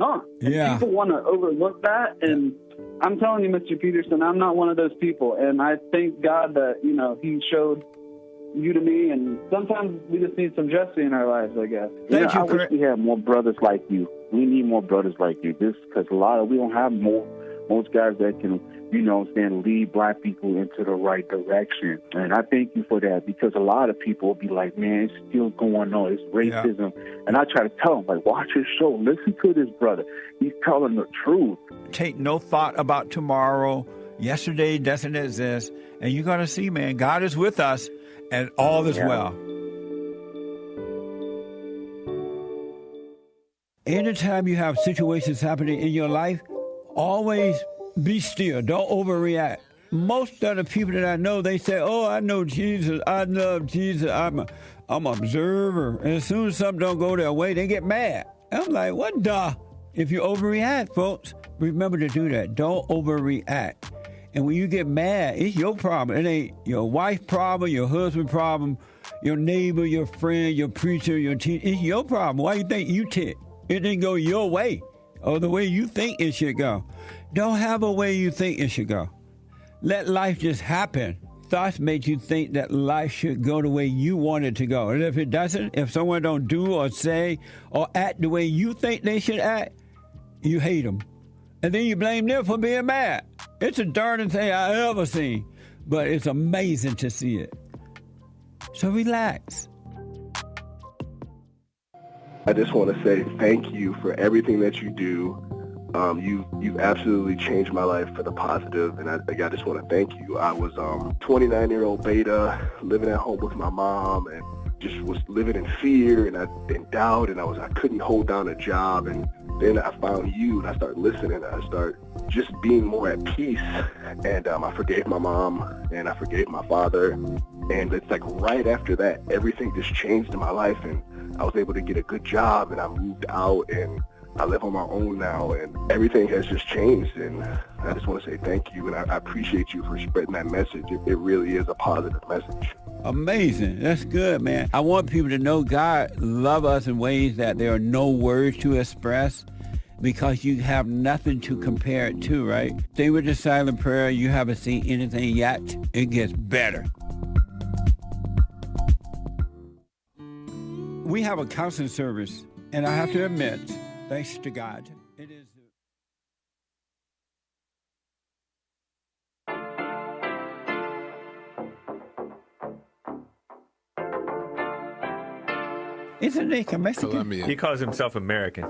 on. And Yeah. people want to overlook that. And I'm telling you, Mr. Peterson, I'm not one of those people. And I thank God that, you know, he showed you to me. And sometimes we just need some Jesse in our lives, I guess. Thank you, I wish we had more brothers like you. We need more brothers like you. This because we don't have most guys that can, you know what I'm saying, lead black people into the right direction. And I thank you for that, because a lot of people will be like, man, it's still going on. It's racism. Yeah. And I try to tell them, like, watch his show. Listen to this brother. He's telling the truth. Take no thought about tomorrow. Yesterday doesn't exist. And you're going to see, man, God is with us and all is well. Anytime you have situations happening in your life, always be still. Don't overreact. Most of the people that I know, they say, oh, I know Jesus. I love Jesus. I'm an observer. And as soon as something don't go their way, they get mad. I'm like, what the? If you overreact, folks, remember to do that. Don't overreact. And when you get mad, it's your problem. It ain't your wife's problem, your husband's problem, your neighbor, your friend, your preacher, your teacher. It's your problem. Why you think you tick? It didn't go your way or the way you think it should go. Don't have a way you think it should go. Let life just happen. Thoughts make you think that life should go the way you want it to go. And if it doesn't, if someone don't do or say or act the way you think they should act, you hate them. And then you blame them for being mad. It's the darndest thing I ever seen. But it's amazing to see it. So relax. I just want to say thank you for everything that you do. You've absolutely changed my life for the positive, and I just want to thank you. I was 29-year-old beta, living at home with my mom, and just was living in fear and doubt, and I couldn't hold down a job. And then I found you, and I started listening. I started just being more at peace, and I forgave my mom, and I forgave my father. And it's like right after that, everything just changed in my life, and I was able to get a good job, and I moved out, and I live on my own now, and everything has just changed. And I just want to say thank you, and I appreciate you for spreading that message. It really is a positive message. Amazing. That's good, man. I want people to know God loves us in ways that there are no words to express, because you have nothing to compare it to, right? Stay with the silent prayer. You haven't seen anything yet. It gets better. We have a counseling service, and I have to admit, thanks to God, it is. Isn't Nick a Mexican? Colombian. He calls himself American.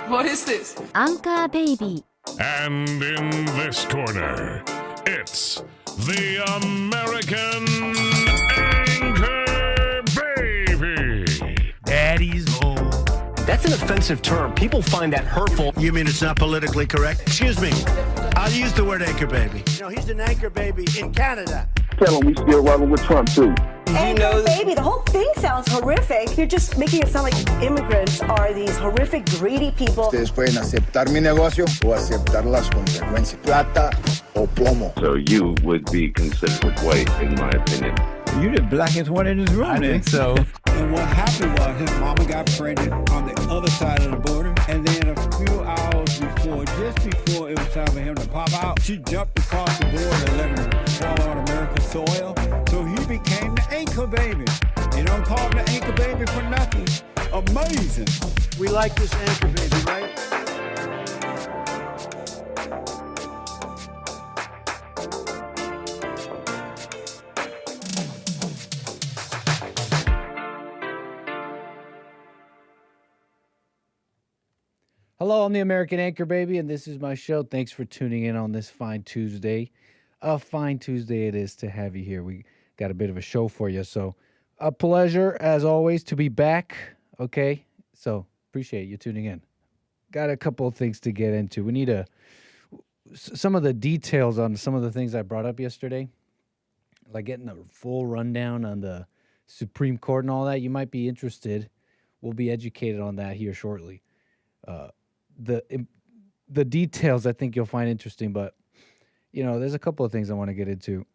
What is this? Anchor Baby. And in this corner, it's the American Anchor Baby. Daddy's home. That's an offensive term. People find that hurtful. You mean it's not politically correct? Excuse me. I'll use the word anchor baby. You know, he's an anchor baby in Canada. Tell him we still rolling with Trump, too. Anchor baby, the whole thing sounds horrific. You're just making it sound like immigrants are these horrific, greedy people. Ustedes pueden aceptar mi negocio o aceptar las consecuencias. Plata o plomo. So you would be considered white, in my opinion. You the blackest one in this room. I think so. And what happened was his mama got pregnant on the other side of the border, and then a few hours before, just before it was time for him to pop out, she jumped across the border and let him fall on American soil. So he became the anchor baby. You don't call him the anchor baby for nothing. Amazing. We like this anchor baby, right? Hello, I'm the American Anchor Baby, and this is my show. Thanks for tuning in on this fine Tuesday. A fine Tuesday it is to have you here. We got a bit of a show for you, so a pleasure, as always, to be back, okay? So appreciate you tuning in. Got a couple of things to get into. We need some of the details on some of the things I brought up yesterday, like getting a full rundown on the Supreme Court and all that. You might be interested. We'll be educated on that here shortly. The details I think you'll find interesting, but you know, there's a couple of things I want to get into.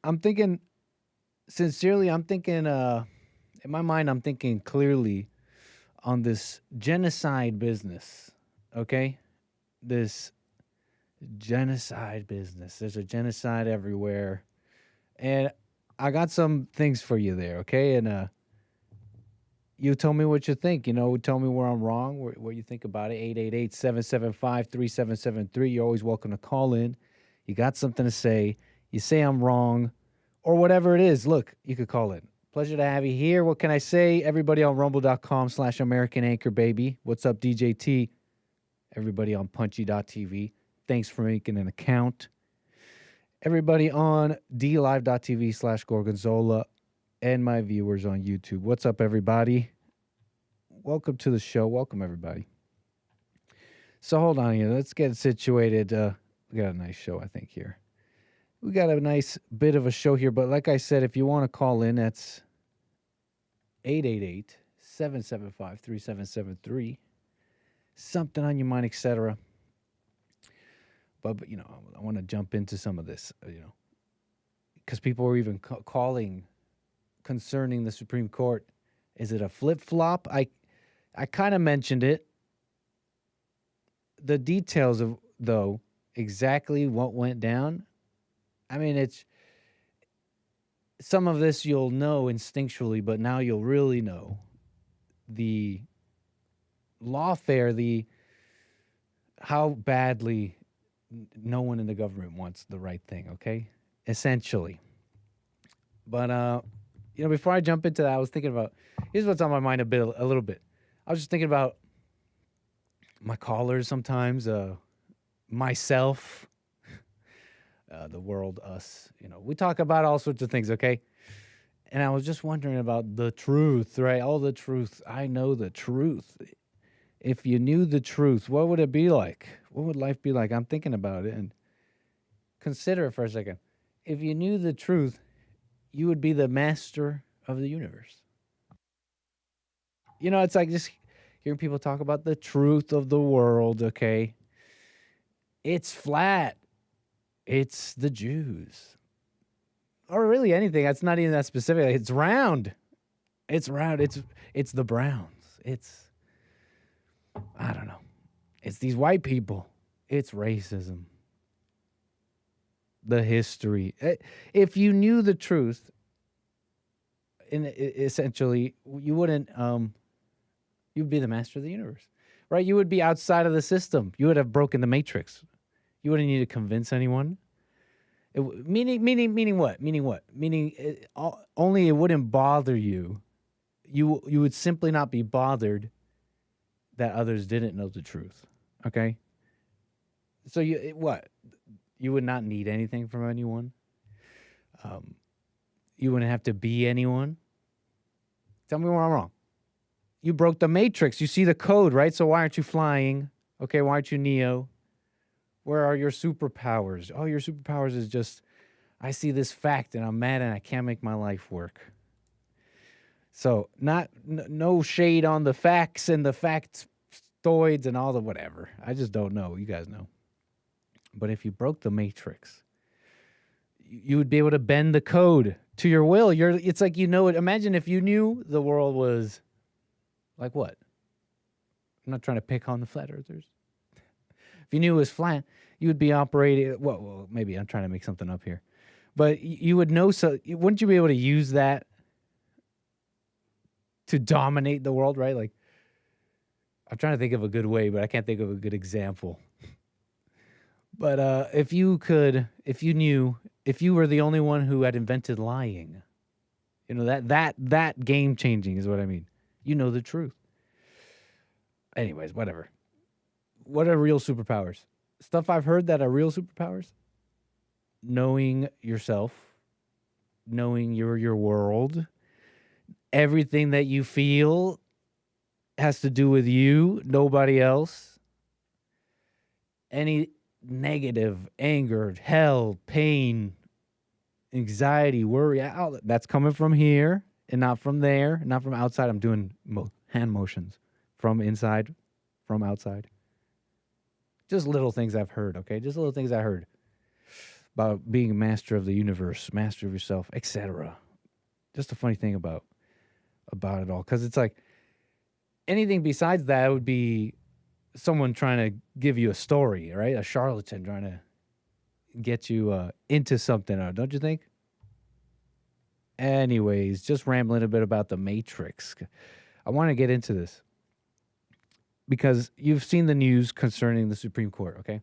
I'm thinking, sincerely, in my mind, I'm thinking clearly on this genocide business, okay? This genocide business. There's a genocide everywhere. And I got some things for you there, okay? And you tell me what you think. Tell me where I'm wrong, what you think about it. 888-775-3773. You're always welcome to call in. You got something to say. You say I'm wrong or whatever it is. Look, you could call in. Pleasure to have you here. What can I say? Everybody on rumble.com/American Anchor Baby. What's up, DJ T? Everybody on punchy.tv. Thanks for making an account. Everybody on dlive.tv/Gorgonzola. And my viewers on YouTube. What's up, everybody? Welcome to the show. Welcome, everybody. So hold on here. Let's get situated. We got a nice show, I think, here. We got a nice bit of a show here. But like I said, if you want to call in, that's 888-775-3773. Something on your mind, etc. But I want to jump into some of this, because people are even calling concerning the Supreme Court. Is it a flip-flop? I kind of mentioned it. The details of, though, exactly what went down, I mean, it's some of this you'll know instinctually, but now you'll really know the lawfare, how badly no one in the government wants the right thing, okay? Essentially. But, before I jump into that, I was thinking about, here's what's on my mind a little bit. I was just thinking about my callers sometimes, myself, the world, us. We talk about all sorts of things, okay? And I was just wondering about the truth, right? All the truth. I know the truth. If you knew the truth, what would it be like? What would life be like? I'm thinking about it, and consider it for a second. If you knew the truth, you would be the master of the universe. It's like just hearing people talk about the truth of the world, okay? It's flat. It's the Jews. Or really anything. That's not even that specific. It's round. It's round. It's the Browns. It's, I don't know. It's these white people. It's racism. The history. If you knew the truth, essentially, you wouldn't, you'd be the master of the universe, right? You would be outside of the system. You would have broken the matrix. You wouldn't need to convince anyone. Meaning what? Meaning only it wouldn't bother you. You would simply not be bothered that others didn't know the truth, okay? So you would not need anything from anyone. You wouldn't have to be anyone. Tell me where I'm wrong. You broke the matrix. You see the code, right? So why aren't you flying? Okay, why aren't you Neo? Where are your superpowers? Oh, your superpowers is just, I see this fact and I'm mad and I can't make my life work. So no shade on the facts and the factoids and all the whatever. I just don't know. You guys know. But if you broke the matrix, you would be able to bend the code to your will. It's like it. Imagine if you knew the world was like what? I'm not trying to pick on the flat earthers. If you knew it was flat, you would be operating. Well, maybe I'm trying to make something up here, but you would know. So wouldn't you be able to use that to dominate the world? Right? Like I'm trying to think of a good way, but I can't think of a good example. But if you were the only one who had invented lying, that game changing is what I mean. You know the truth. Anyways, whatever. What are real superpowers? Stuff I've heard that are real superpowers. Knowing yourself, knowing your world, everything that you feel has to do with you, nobody else. Any negative, anger, hell, pain, anxiety, worry, that's coming from here and not from there, not from outside. I'm doing hand motions from inside, from outside. Just little things I've heard, okay? Just little things I heard about being a master of the universe, master of yourself, etc. Just a funny thing about it all, because it's like anything besides that would be someone trying to give you a story, right? A charlatan trying to get you into something, don't you think? Anyways, just rambling a bit about the Matrix. I want to get into this because you've seen the news concerning the Supreme Court, okay?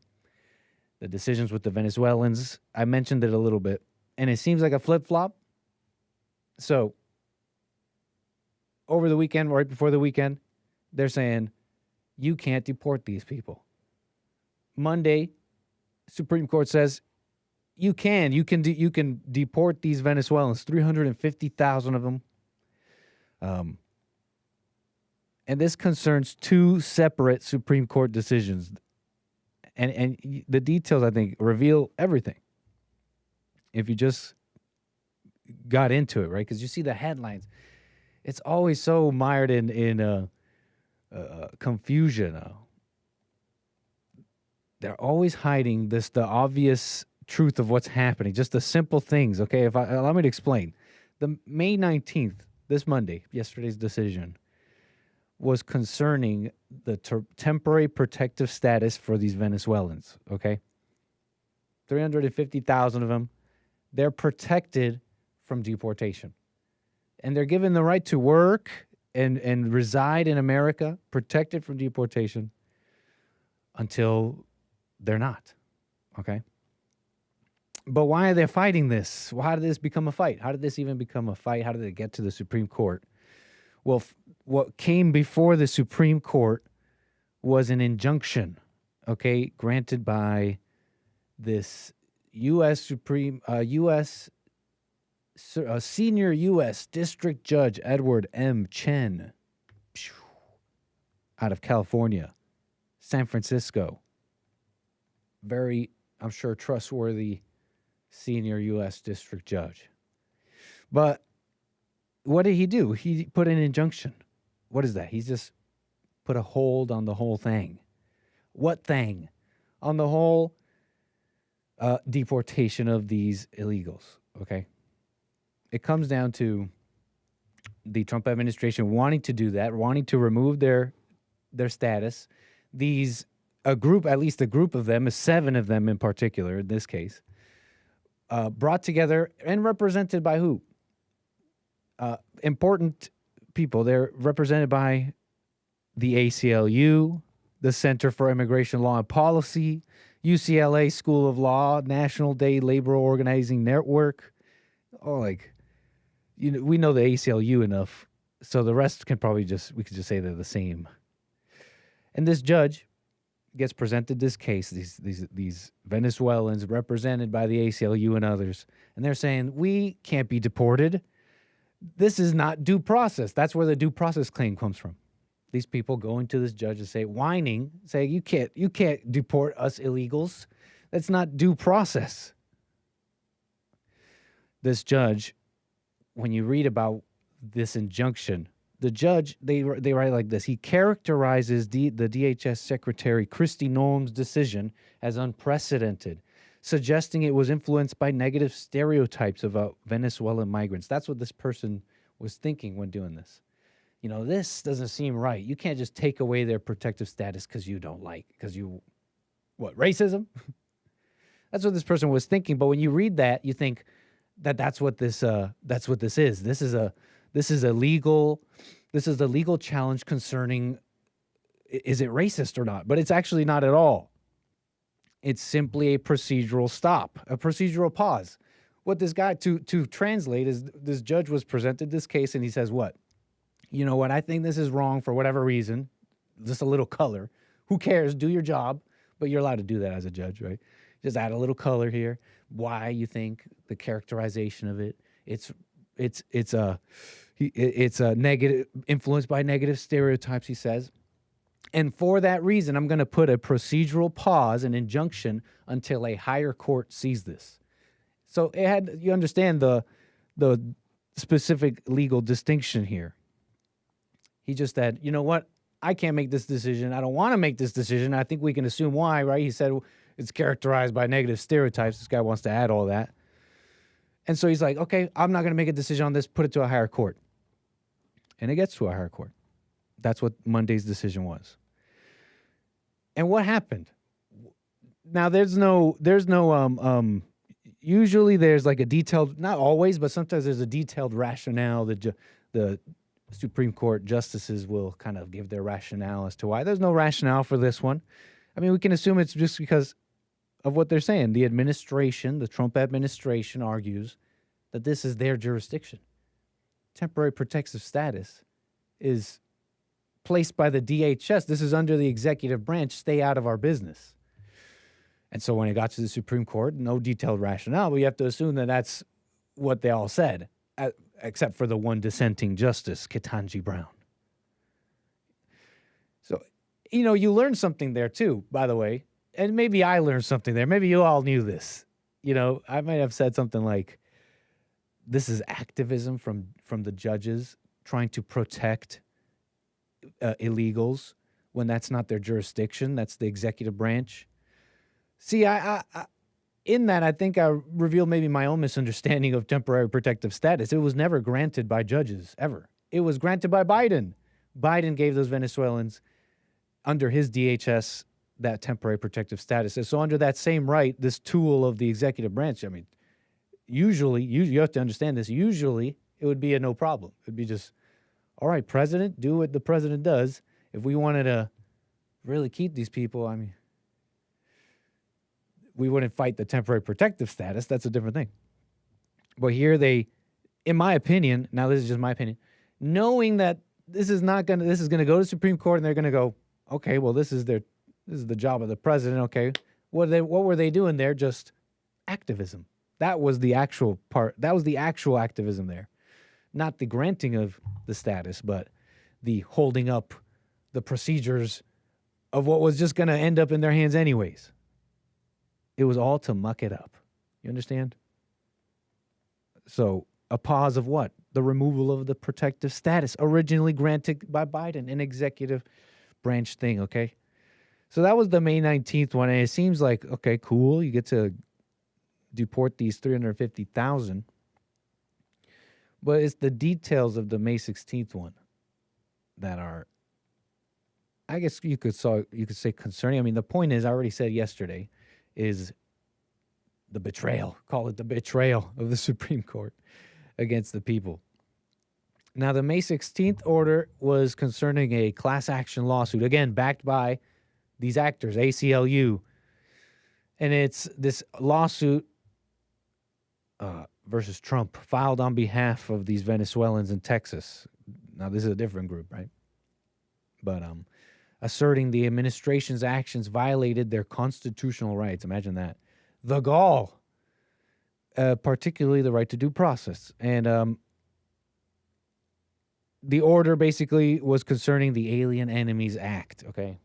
The decisions with the Venezuelans. I mentioned it a little bit, and it seems like a flip-flop. So, over the weekend, right before the weekend, they're saying, you can't deport these people. Monday, Supreme Court says, you can deport these Venezuelans, 350,000 of them. And this concerns two separate Supreme Court decisions. And the details, I think, reveal everything. If you just got into it, right? Because you see the headlines. It's always so mired in confusion. They're always hiding the obvious truth of what's happening, just the simple things, okay? Allow me to explain. The May 19th, this Monday, yesterday's decision, was concerning the temporary protective status for these Venezuelans, okay? 350,000 of them, they're protected from deportation. And they're given the right to work and reside in America, protected from deportation, until they're not, okay? But why are they fighting this? Well, how did this become a fight? How did this even become a fight? How did it get to the Supreme Court? Well, what came before the Supreme Court was an injunction, okay, granted by this senior U.S. District Judge Edward M. Chen out of California, San Francisco. Very, I'm sure, trustworthy senior U.S. District Judge. But what did he do? He put an injunction. What is that? He's just put a hold on the whole thing. What thing? On the whole deportation of these illegals, okay? It comes down to the Trump administration wanting to do that, wanting to remove their status. At least a group of them, 7 of them in particular, in this case, brought together and represented by who? Important people. They're represented by the ACLU, the Center for Immigration Law and Policy, UCLA School of Law, National Day Labor Organizing Network. We know the ACLU enough, so the rest we could just say they're the same. And this judge gets presented this case, these Venezuelans represented by the ACLU and others, and they're saying, we can't be deported. This is not due process. That's where the due process claim comes from. These people going to this judge and whining, saying, you can't deport us illegals. That's not due process. This judge, when you read about this injunction, the judge, they write like this. He characterizes the DHS Secretary Kristi Noem's decision as unprecedented, suggesting it was influenced by negative stereotypes about Venezuelan migrants. That's what this person was thinking when doing this. This doesn't seem right. You can't just take away their protective status because you don't like, racism? That's what this person was thinking. But when you read that, you think that's what this is. This is a legal challenge concerning, is it racist or not? But it's actually not at all. It's simply a procedural stop, a procedural pause. What this guy, to translate, is this judge was presented this case and he says, what? You know what? I think this is wrong for whatever reason. Just a little color. Who cares? Do your job. But you're allowed to do that as a judge, right? Just add a little color here. Why you think, the characterization of it. It's a negative, influenced by negative stereotypes, he says. And for that reason, I'm going to put a procedural pause, an injunction, until a higher court sees this. So you understand the specific legal distinction here. He just said, you know what? I can't make this decision. I don't want to make this decision. I think we can assume why, right? He said it's characterized by negative stereotypes. This guy wants to add all that. And so he's like, okay, I'm not going to make a decision on this. Put it to a higher court. And it gets to a higher court. That's what Monday's decision was. And what happened? Now, usually there's like a detailed, not always, but sometimes there's a detailed rationale that the Supreme Court justices will kind of give their rationale as to why. There's no rationale for this one. I mean, we can assume it's just because of what they're saying. The administration, the Trump administration, argues that this is their jurisdiction. Temporary protective status is placed by the DHS. This is under the executive branch. Stay out of our business. And so when it got to the Supreme Court, no detailed rationale, but you have to assume that that's what they all said, except for the one dissenting justice, Ketanji Brown. So, you learned something there too, by the way. And maybe I learned something there. Maybe you all knew this. I might have said something like, this is activism from the judges trying to protect illegals when that's not their jurisdiction. That's the executive branch. See, in that, I think I revealed maybe my own misunderstanding of temporary protective status. It was never granted by judges, ever. It was granted by Biden. Biden gave those Venezuelans, under his DHS, that temporary protective status. And so under that same right, this tool of the executive branch, I mean, usually, you have to understand this, usually it would be a no problem. It would be just, all right, president, do what the president does. If we wanted to really keep these people, I mean, we wouldn't fight the temporary protective status. That's a different thing. But here they, in my opinion, now this is just my opinion, knowing that this is going to go to Supreme Court and they're going to go, okay, well, this is the job of the president. Okay. What were they doing there? Just activism. That was the actual part. That was the actual activism there. Not the granting of the status, but the holding up the procedures of what was just going to end up in their hands anyways. It was all to muck it up. You understand? So a pause of what? The removal of the protective status originally granted by Biden, an executive branch thing, okay? So that was the May 19th one, and it seems like, okay, cool, you get to deport these 350,000. But it's the details of the May 16th one that are, I guess you could say concerning. I mean, the point is, I already said yesterday, is the betrayal, call it the betrayal of the Supreme Court against the people. Now, the May 16th order was concerning a class action lawsuit, again, backed by these actors, ACLU. And it's this lawsuit versus Trump filed on behalf of these Venezuelans in Texas. Now, this is a different group, right? But asserting the administration's actions violated their constitutional rights. Imagine that. The gall, particularly the right to due process. And the order basically was concerning the Alien Enemies Act, okay?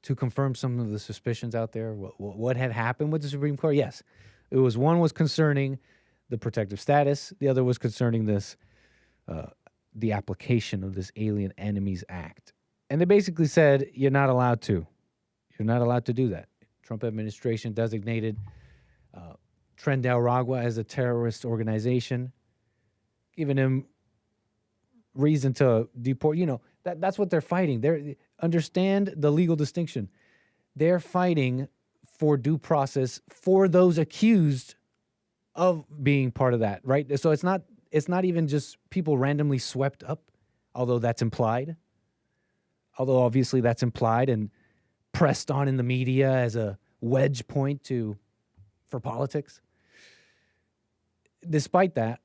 To confirm some of the suspicions out there, what had happened with the Supreme Court? Yes. One was concerning the protective status. The other was concerning this, the application of this Alien Enemies Act. And they basically said, you're not allowed to. You're not allowed to do that. Trump administration designated Tren de Aragua as a terrorist organization, giving him reason to deport. That's what they're fighting. Understand the legal distinction. They're fighting for due process for those accused of being part of that, right? So it's not even just people randomly swept up, although that's implied. Although obviously that's implied and pressed on in the media as a wedge point for politics. Despite that,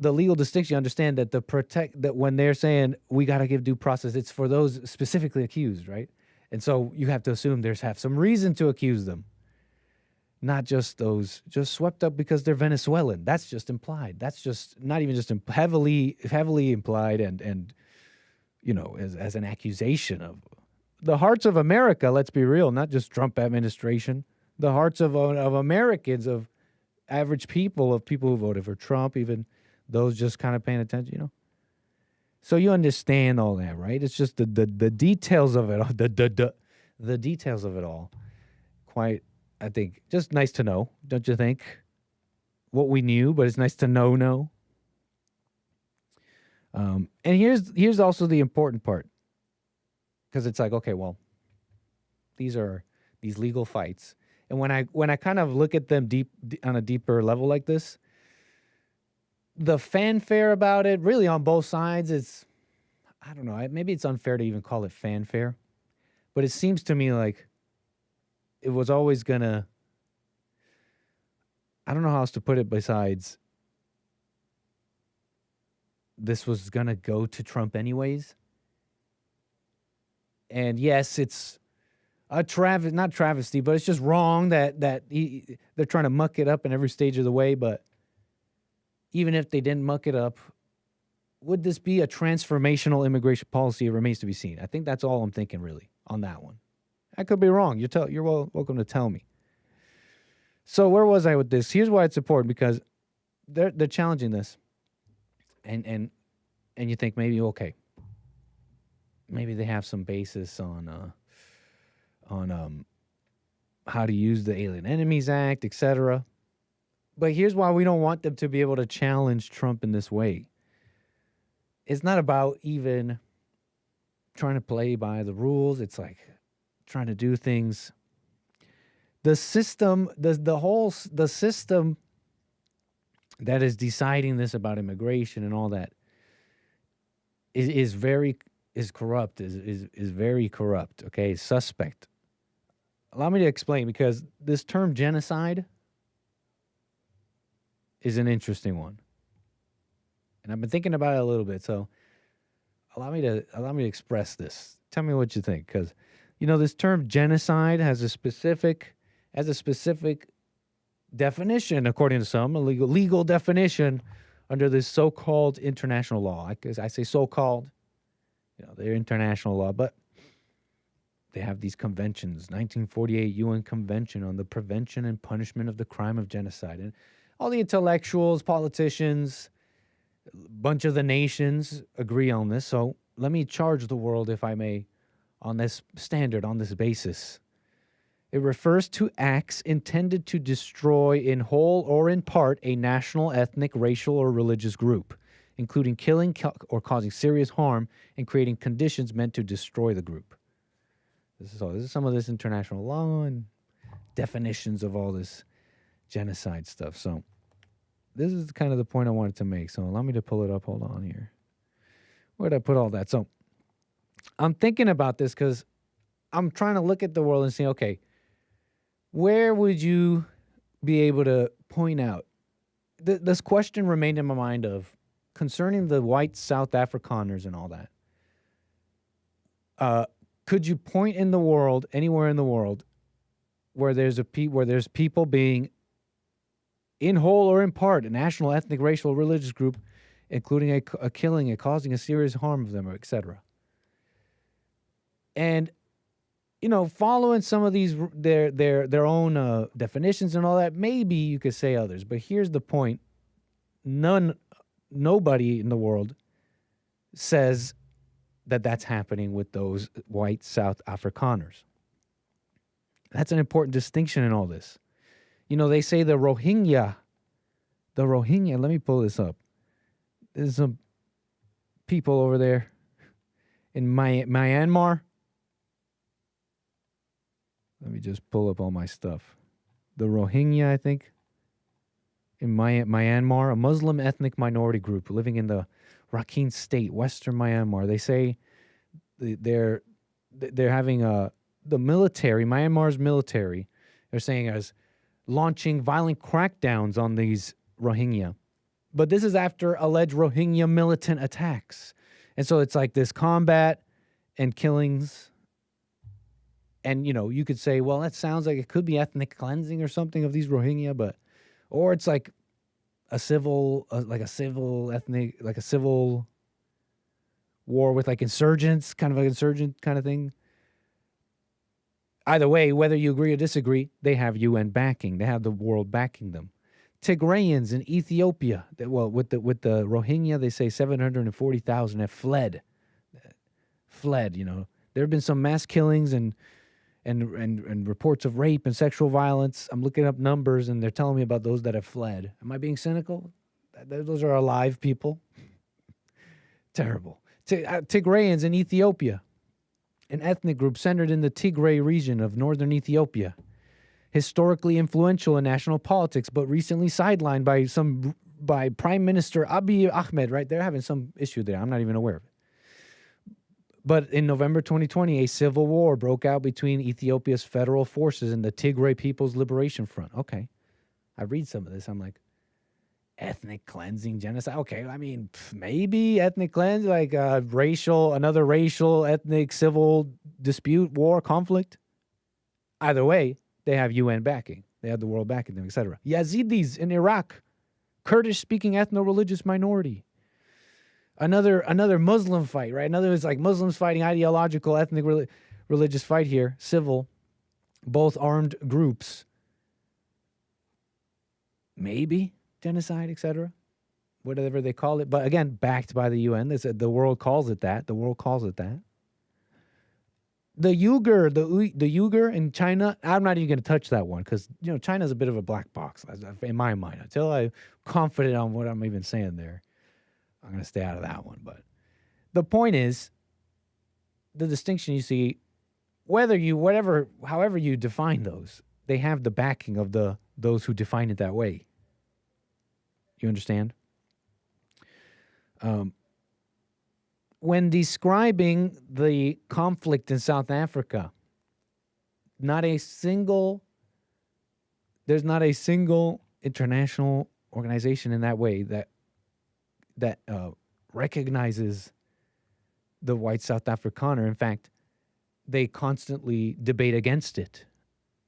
the legal distinction, understand that that when they're saying we got to give due process, it's for those specifically accused, right? And so you have to assume have some reason to accuse them, not just those just swept up because they're Venezuelan. That's just implied. That's just not even just heavily implied and as an accusation of the hearts of America. Let's be real, not just Trump administration. The hearts of Americans, of average people, of people who voted for Trump, even those just kind of paying attention, So you understand all that, right? It's just the details of it, the details of it all. Quite, I think, just nice to know, don't you think? What we knew, but it's nice to know. And here's also the important part. because it's like, okay, well, these are these legal fights. And when I kind of look at them on a deeper level like this, the fanfare about it, really on both sides, it's, I don't know, maybe it's unfair to even call it fanfare, but it seems to me like it was always gonna, I don't know how else to put it besides this was gonna go to Trump anyways. And yes, it's a not travesty, but it's just wrong that they're trying to muck it up in every stage of the way. But even if they didn't muck it up, would this be a transformational immigration policy? It remains to be seen. I think that's all I'm thinking really on that one. I could be wrong. You're welcome to tell me. So where was I with this? Here's why it's important, because they're challenging this, and you think maybe, okay, maybe they have some basis on how to use the Alien Enemies Act, etc. But here's why we don't want them to be able to challenge Trump in this way. It's not about even trying to play by the rules. It's like trying to do things. The system, the system that is deciding this about immigration and all that is corrupt, is very corrupt. Okay, suspect. Allow me to explain, because this term genocide is an interesting one, and I've been thinking about it a little bit. So allow me to express this. Tell me what you think, because this term genocide has a specific definition, according to some, a legal definition under this so-called international law. I say so-called, they're international law, but they have these conventions, 1948 UN Convention on the Prevention and Punishment of the Crime of Genocide. And all the intellectuals, politicians, a bunch of the nations agree on this. So let me charge the world, if I may, on this standard, on this basis. It refers to acts intended to destroy in whole or in part a national, ethnic, racial, or religious group, including killing or causing serious harm and creating conditions meant to destroy the group. This is some of this international law and definitions of all this genocide stuff. So this is kind of the point I wanted to make. So allow me to pull it up. Hold on here. Where did I put all that? So I'm thinking about this because I'm trying to look at the world and say, okay, where would you be able to point out? This question remained in my mind of concerning the white South Afrikaners and all that. Could you point in the world, anywhere in the world, where there's people being, in whole or in part, a national, ethnic, racial, religious group, including a killing and causing a serious harm of them, etc. And following some of these their own definitions and all that, maybe you could say others. But here's the point: nobody in the world says that that's happening with those white South Afrikaners. That's an important distinction in all this. They say the Rohingya, let me pull this up. There's some people over there in Myanmar. Let me just pull up all my stuff. The Rohingya, I think, in Myanmar, a Muslim ethnic minority group living in the Rakhine State, Western Myanmar. They say they're having the military, Myanmar's military, they're saying is launching violent crackdowns on these Rohingya. But this is after alleged Rohingya militant attacks. And so it's like this combat and killings. And, you could say, well, that sounds like it could be ethnic cleansing or something of these Rohingya, or it's like a civil war with like insurgents, kind of an insurgent kind of thing. Either way, whether you agree or disagree, they have UN backing. They have the world backing them. Tigrayans in Ethiopia, with the Rohingya, they say 740,000 have fled. There have been some mass killings and reports of rape and sexual violence. I'm looking up numbers, and they're telling me about those that have fled. Am I being cynical? Those are alive people. Terrible. Tigrayans in Ethiopia. an ethnic group centered in the Tigray region of northern Ethiopia, historically influential in national politics, but recently sidelined by Prime Minister Abiy Ahmed, right? They're having some issue there. I'm not even aware of it. But in November 2020, a civil war broke out between Ethiopia's federal forces and the Tigray People's Liberation Front. Okay. I read some of this. I'm like, ethnic cleansing, genocide. Okay, I mean, maybe ethnic cleanse, like another racial, ethnic, civil dispute, war, conflict. Either way, they have UN backing. They have the world backing them, etc. Yazidis in Iraq, Kurdish-speaking ethno-religious minority. Another Muslim fight, right? Another is like Muslims fighting ideological, ethnic, religious fight here, civil, both armed groups. Maybe genocide, etc., whatever they call it. But again, backed by the UN. The world calls it that. The world calls it that. The Uyghur in China, I'm not even going to touch that one because, China's a bit of a black box in my mind. Until I'm confident on what I'm even saying there, I'm going to stay out of that one. But the point is, the distinction you see, however you define those, they have the backing of those who define it that way. You understand? When describing the conflict in South Africa, there's not a single international organization in that way that recognizes the white South Afrikaner. In fact, they constantly debate against it.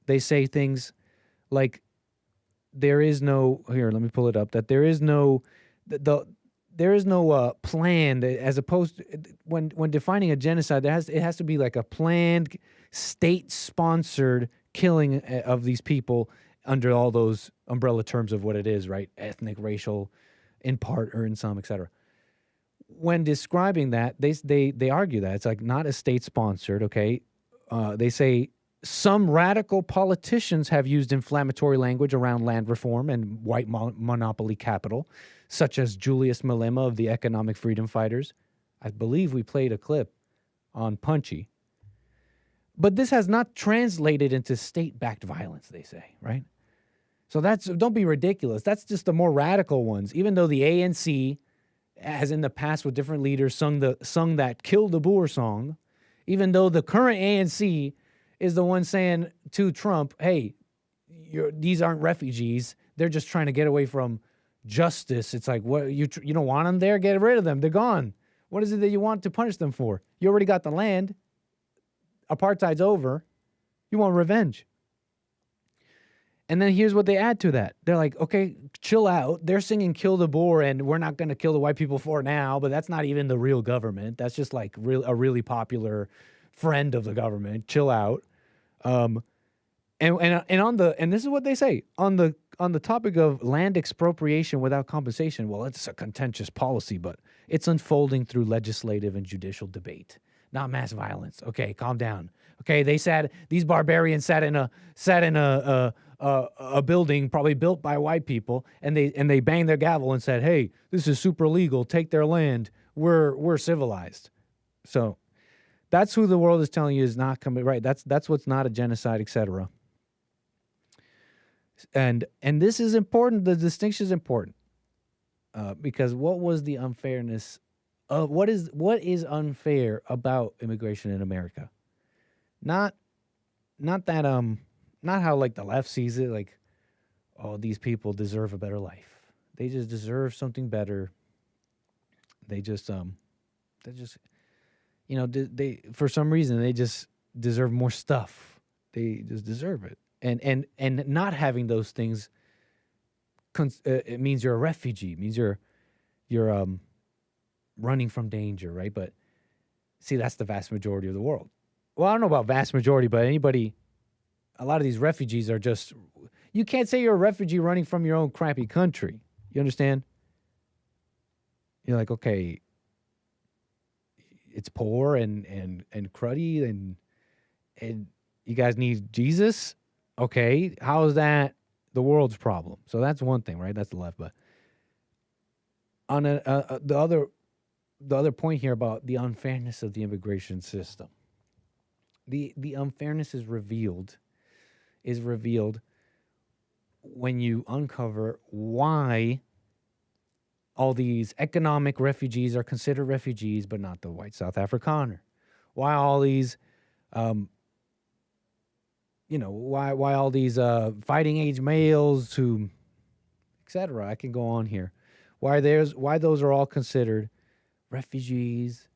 They say things like, there is no, here, let me pull it up, that there is no plan, as opposed to, when defining a genocide, it has to be like a planned, state-sponsored killing of these people under all those umbrella terms of what it is, right? Ethnic, racial, in part or in some, etc. When describing that, they argue that it's like not a state-sponsored, okay? They say, some radical politicians have used inflammatory language around land reform and white monopoly capital, such as Julius Malema of the Economic Freedom Fighters. I believe we played a clip on Punchy. But this has not translated into state-backed violence, they say, right? So don't be ridiculous. That's just the more radical ones. Even though the ANC, as in the past with different leaders, sung that Kill the Boer song, even though the current ANC is the one saying to Trump, hey, these aren't refugees. They're just trying to get away from justice. It's like, what, you don't want them there? Get rid of them. They're gone. What is it that you want to punish them for? You already got the land. Apartheid's over. You want revenge. And then here's what they add to that. They're like, okay, chill out. They're singing Kill the Boer, and we're not going to kill the white people for now, but that's not even the real government. That's just like a really popular friend of the government. Chill out. And this is what they say on the topic of land expropriation without compensation. Well, it's a contentious policy, but it's unfolding through legislative and judicial debate, not mass violence. Okay, calm down. Okay, these barbarians sat in a building probably built by white people, and they banged their gavel and said, "Hey, this is super legal. Take their land. We're civilized." So that's who the world is telling you is not coming right. That's what's not a genocide, etc. And this is important. The distinction is important because what was the unfairness of what is unfair about immigration in America? Not how like the left sees it, like, oh, these people deserve a better life. They just deserve something better. They for some reason they just deserve more stuff. They just deserve it. And not having those things, it means you're a refugee. It means you're running from danger, right? But see, that's the vast majority of the world. Well, I don't know about vast majority, but a lot of these refugees are just, you can't say you're a refugee running from your own crappy country. You understand? You're like, okay, it's poor and cruddy and you guys need Jesus? Okay, how is that the world's problem? So that's one thing, right? That's the left. But on the other point here about the unfairness of the immigration system. The unfairness is revealed when you uncover why all these economic refugees are considered refugees, but not the white South Afrikaner. Why all these, why all these fighting age males who, etc. I can go on here. Why those are all considered refugees,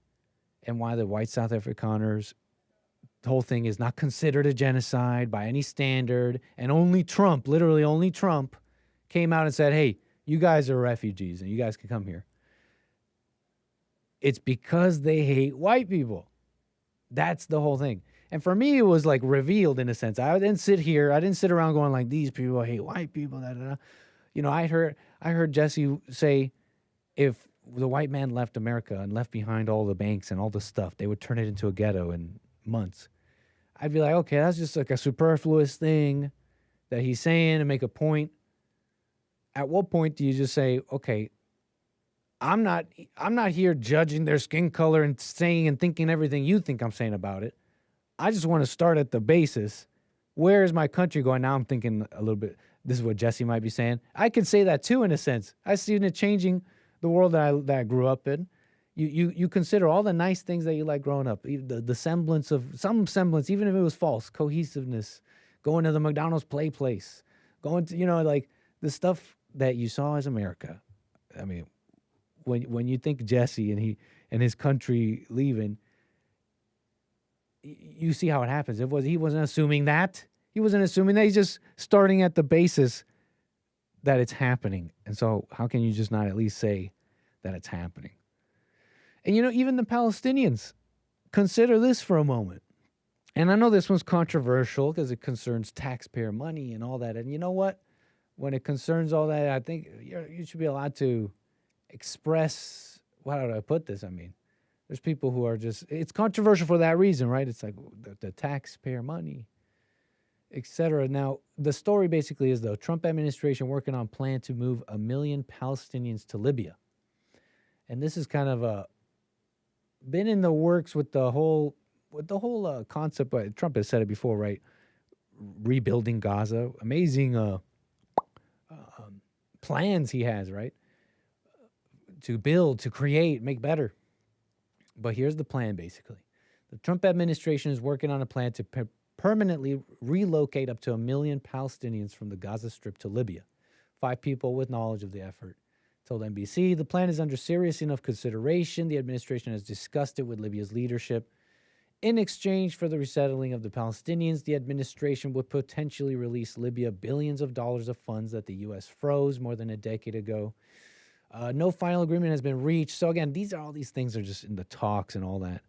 and why the white South Afrikaners, the whole thing is not considered a genocide by any standard, and only Trump, literally only Trump, came out and said, hey, you guys are refugees and you guys can come here. It's because they hate white people. That's the whole thing. And for me, it was like revealed in a sense. I didn't sit around going like, these people hate white people. Da, da, da. You know, I heard Jesse say, if the white man left America and left behind all the banks and all the stuff, they would turn it into a ghetto in months. I'd be like, okay, that's just like a superfluous thing that he's saying to make a point. At what point do you just say, okay, I'm not here judging their skin color and saying and thinking everything you think I'm saying about it. I just want to start at the basis. Where is my country going? Now I'm thinking a little bit, this is what Jesse might be saying. I could say that too, in a sense. I've seen it changing the world that I grew up in. You consider all the nice things that you like growing up, the semblance of, some semblance, even if it was false, cohesiveness, going to the McDonald's play place, going to, like the stuff that you saw as America. I mean, when you think Jesse and his country leaving, you see how it happens. He wasn't assuming that. He wasn't assuming that. He's just starting at the basis that it's happening. And so how can you just not at least say that it's happening? And even the Palestinians, consider this for a moment. And I know this one's controversial because it concerns taxpayer money and all that. And you know what? When it concerns all that, I think you should be allowed to express, how do I put this? I mean, there's people who are just, it's controversial for that reason, right? It's like the taxpayer money, etc. Now, the story basically is the Trump administration working on plan to move 1 million Palestinians to Libya. And this is kind of been in the works with the whole concept, but Trump has said it before, right? Rebuilding Gaza, amazing plans he has, right? To build, to create, make better. But here's the plan, basically. The Trump administration is working on a plan to permanently relocate up to 1 million Palestinians from the Gaza Strip to Libya. 5 people with knowledge of the effort told NBC the plan is under serious enough consideration. The administration has discussed it with Libya's leadership. In exchange for the resettling of the Palestinians, the administration would potentially release Libya billions of dollars of funds that the U.S. froze more than a decade ago. No final agreement has been reached. So again, all these things are just in the talks and all that.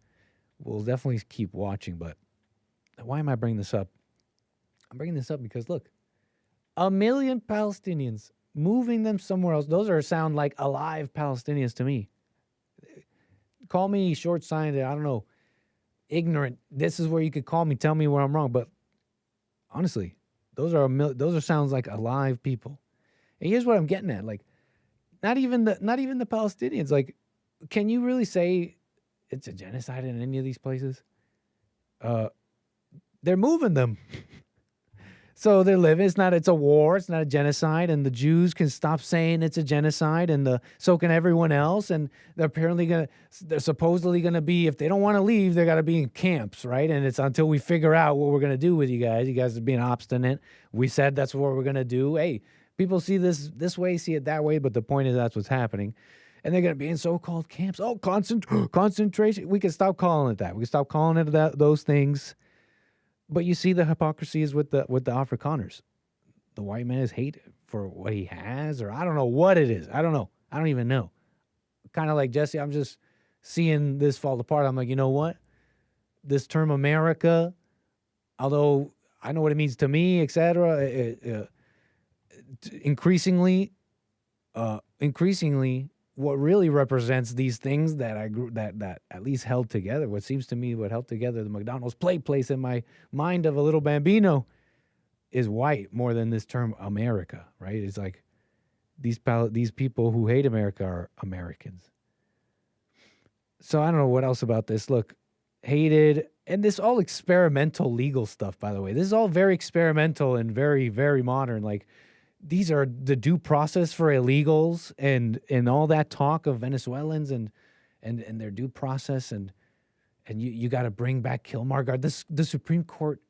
We'll definitely keep watching, but why am I bringing this up? I'm bringing this up because, look, 1 million Palestinians, moving them somewhere else, those sound like alive Palestinians to me. Call me short-sighted, I don't know, ignorant. This is where you could call me, tell me where I'm wrong, but honestly, those are sounds like alive people. And here's what I'm getting at, like, not even the Palestinians, like, can you really say it's a genocide in any of these places? They're moving them. So they're living. It's a war. It's not a genocide. And the Jews can stop saying it's a genocide, and so can everyone else. And they're supposedly going to be, if they don't want to leave, they got to be in camps, right? And it's until we figure out what we're going to do with you guys. You guys are being obstinate. We said that's what we're going to do. Hey, people see this way, see it that way, but the point is that's what's happening. And they're going to be in so-called camps. Oh, concentration. We can stop calling it that. We can stop calling it those things. But you see the hypocrisy is with the Afrikaners. The white man is hated for what he has, or I don't know what it is. I don't know. I don't even know. Kind of like Jesse, I'm just seeing this fall apart. I'm like, you know what? This term America, although I know what it means to me, etc., increasingly, what really represents these things that that at least held together, what seems to me what held together the McDonald's play place in my mind of a little bambino, is white more than this term America, right? It's like these people who hate America are Americans. So I don't know what else about this. Look, hated, And this all experimental legal stuff, by the way. This is all very experimental and very, very modern. Like, these are the due process for illegals and all that talk of Venezuelans and their due process and you got to bring back Kilmar. The Supreme Court,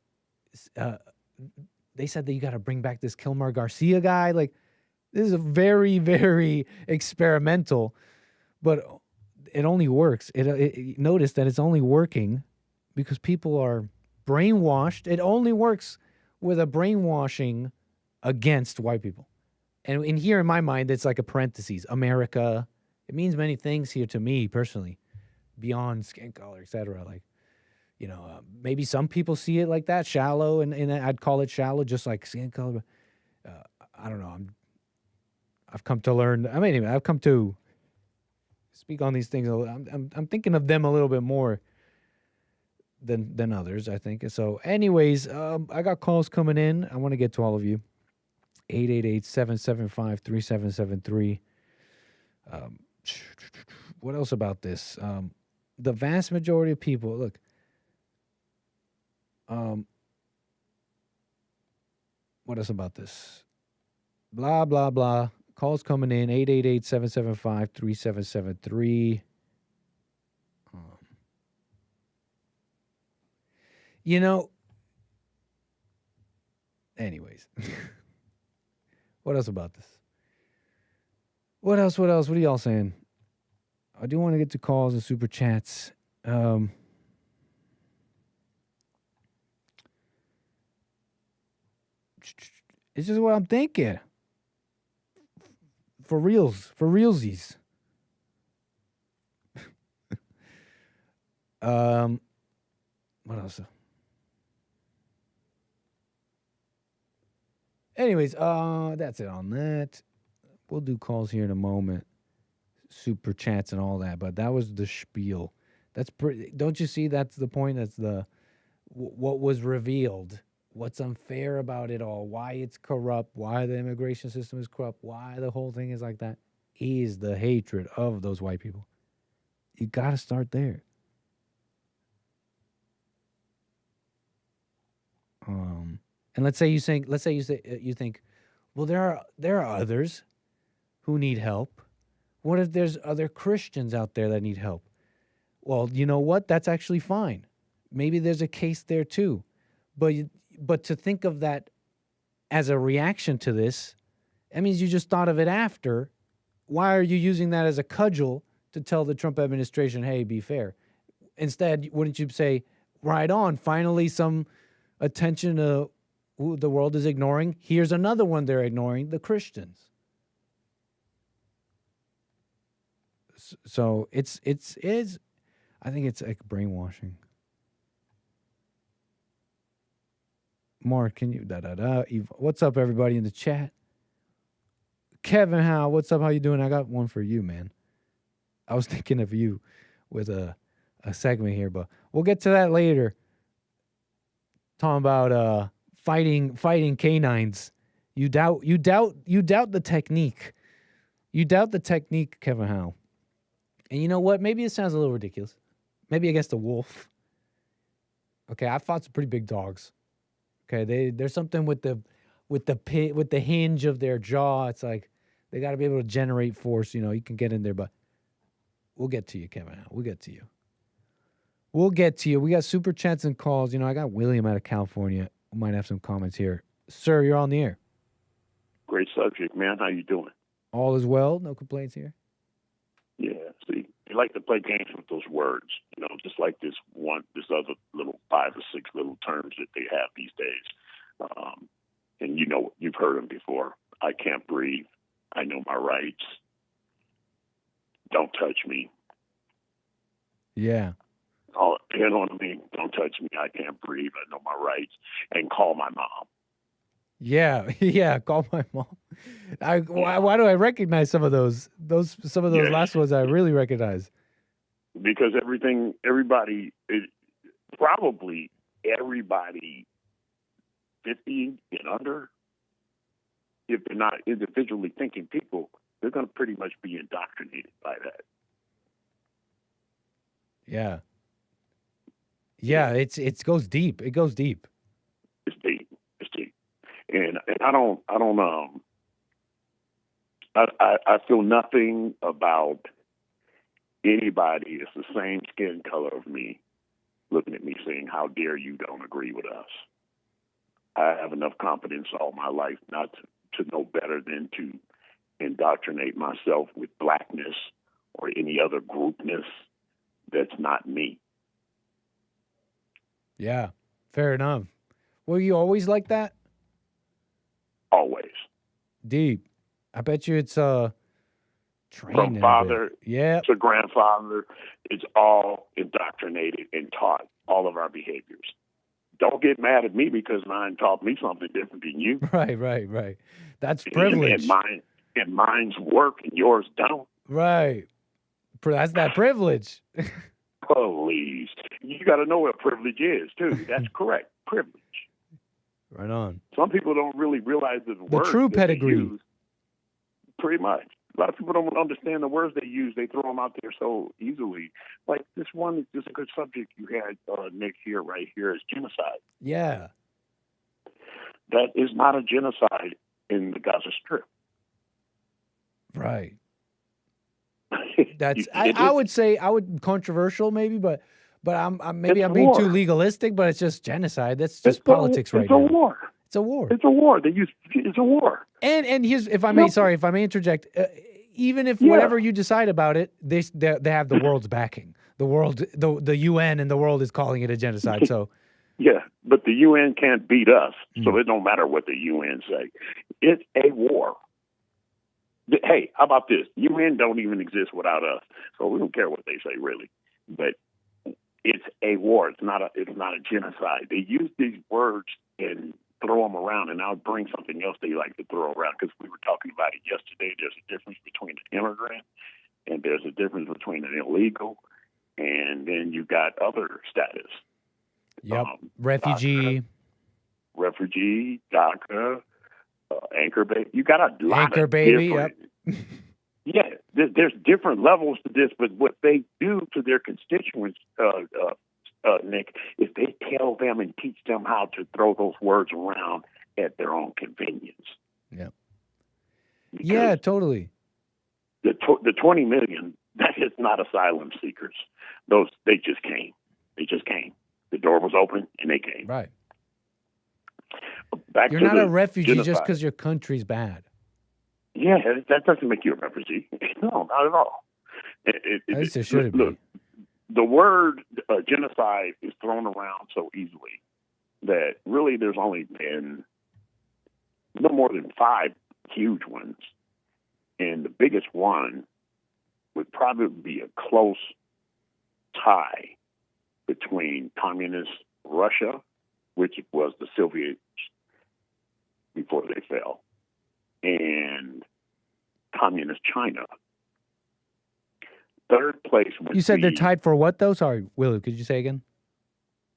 they said that you got to bring back this Kilmar Garcia guy. Like, this is a very, very experimental, but it only works. Notice that it's only working because people are brainwashed. It only works with a brainwashing against white people. And in here, in my mind, it's like a parentheses. America. It means many things here to me personally, beyond skin color, etc. Like, maybe some people see it like that, shallow, and I'd call it shallow, just like skin color. I don't know. I've come to learn. I've come to speak on these things. I'm thinking of them a little bit more than others, I think. So anyways, I got calls coming in. I want to get to all of you. 888-775-3773. What else about this? The vast majority of people, look, what else about this? Blah, blah, blah. Calls coming in, 888-775-3773. Anyways. What else about this? What else? What are y'all saying? I do want to get to calls and super chats. This is what I'm thinking. For realsies. What else? Anyways, that's it on that. We'll do calls here in a moment, super chats and all that. But that was the spiel. That's pretty. Don't you see? That's the point. That's what was revealed. What's unfair about it all? Why it's corrupt? Why the immigration system is corrupt? Why the whole thing is like that? Is the hatred of those white people. You got to start there. And let's say you think, well, there are others who need help. What if there's other Christians out there that need help? Well, you know what? That's actually fine. Maybe there's a case there too. But to think of that as a reaction to this, that means you just thought of it after. Why are you using that as a cudgel to tell the Trump administration, hey, be fair? Instead, wouldn't you say, right on, finally some attention to who the world is ignoring? Here's another one they're ignoring, the Christians. So it's I think it's like brainwashing. Mark, can you what's up, everybody in the chat? Kevin, what's up? How you doing? I got one for you, man. I was thinking of you with a segment here, but we'll get to that later. Talking about fighting canines. You doubt the technique. You doubt the technique, Kevin Howe. And you know what? Maybe it sounds a little ridiculous. Maybe against a wolf. Okay, I fought some pretty big dogs. Okay, there's something with the hinge of their jaw. It's like they got to be able to generate force. You can get in there, but we'll get to you, Kevin. We'll get to you. We got super chats and calls. I got William out of California. We might have some comments here. Sir, you're on the air. Great subject, man. How you doing? All is well. No complaints here. Yeah. See, they like to play games with those words. Just like this other little 5 or 6 little terms that they have these days. And you've heard them before. I can't breathe. I know my rights. Don't touch me. Yeah. Oh, you know what I mean? Don't touch me. I can't breathe. I know my rights. And call my mom. Yeah. Call my mom. Why do I recognize some of those? Some of those last ones I really recognize. Because everybody, probably everybody 50 and under, if they're not individually thinking people, they're going to pretty much be indoctrinated by that. Yeah. Yeah, it goes deep. It goes deep. It's deep. It's deep. And I feel nothing about anybody that's the same skin color of me looking at me saying, how dare you don't agree with us. I have enough confidence all my life not to know better than to indoctrinate myself with blackness or any other groupness that's not me. Yeah, fair enough. Were you always like that? Always. Deep. I bet you it's training. From father yeah. to grandfather, it's all indoctrinated and taught, all of our behaviors. Don't get mad at me because mine taught me something different than you. Right. That's privilege. And mine's work and yours don't. Right. That's that privilege. Please. You got to know what privilege is, too. That's correct. Privilege. Right on. Some people don't really realize the words true that pedigree. They use. Pretty much. A lot of people don't understand the words they use. They throw them out there so easily. Like this one is just a good subject you had, Nick, right here is genocide. Yeah. That is not a genocide in the Gaza Strip. Right. That's I would say controversial maybe, but I'm being too legalistic, but it's just genocide. That's just politics right now. It's a war. It's a war. It's a war. It's a war. And here's if I may interject, even if whatever you decide about it, they have the world's backing. The UN and the world is calling it a genocide. So yeah, but the UN can't beat us, so it don't matter what the UN say. It's a war. Hey, how about this? UN don't even exist without us, so we don't care what they say really. But it's a war. It's not a genocide. They use these words and throw them around, and I'll bring something else they like to throw around because we were talking about it yesterday. There's a difference between an immigrant and there's a difference between an illegal, and then you got other status. Yep, refugee, DACA. Anchor baby, you got a lot Anchor of baby. Yep. Yeah, there's different levels to this, but what they do to their constituents, Nick, is they tell them and teach them how to throw those words around at their own convenience. Yeah. Yeah, totally. The 20 million, that is not asylum seekers. They just came. The door was open and they came. Right. You're not a refugee genocide. Just because your country's bad. Yeah, that doesn't make you a refugee. No, not at all. At least it shouldn't be. The word genocide is thrown around so easily that really there's only been no more than 5 huge ones. And the biggest one would probably be a close tie between communist Russia, which was the Soviets before they fell, and communist China. Third place would You said they're tied for what, though? Sorry, Willie, could you say again?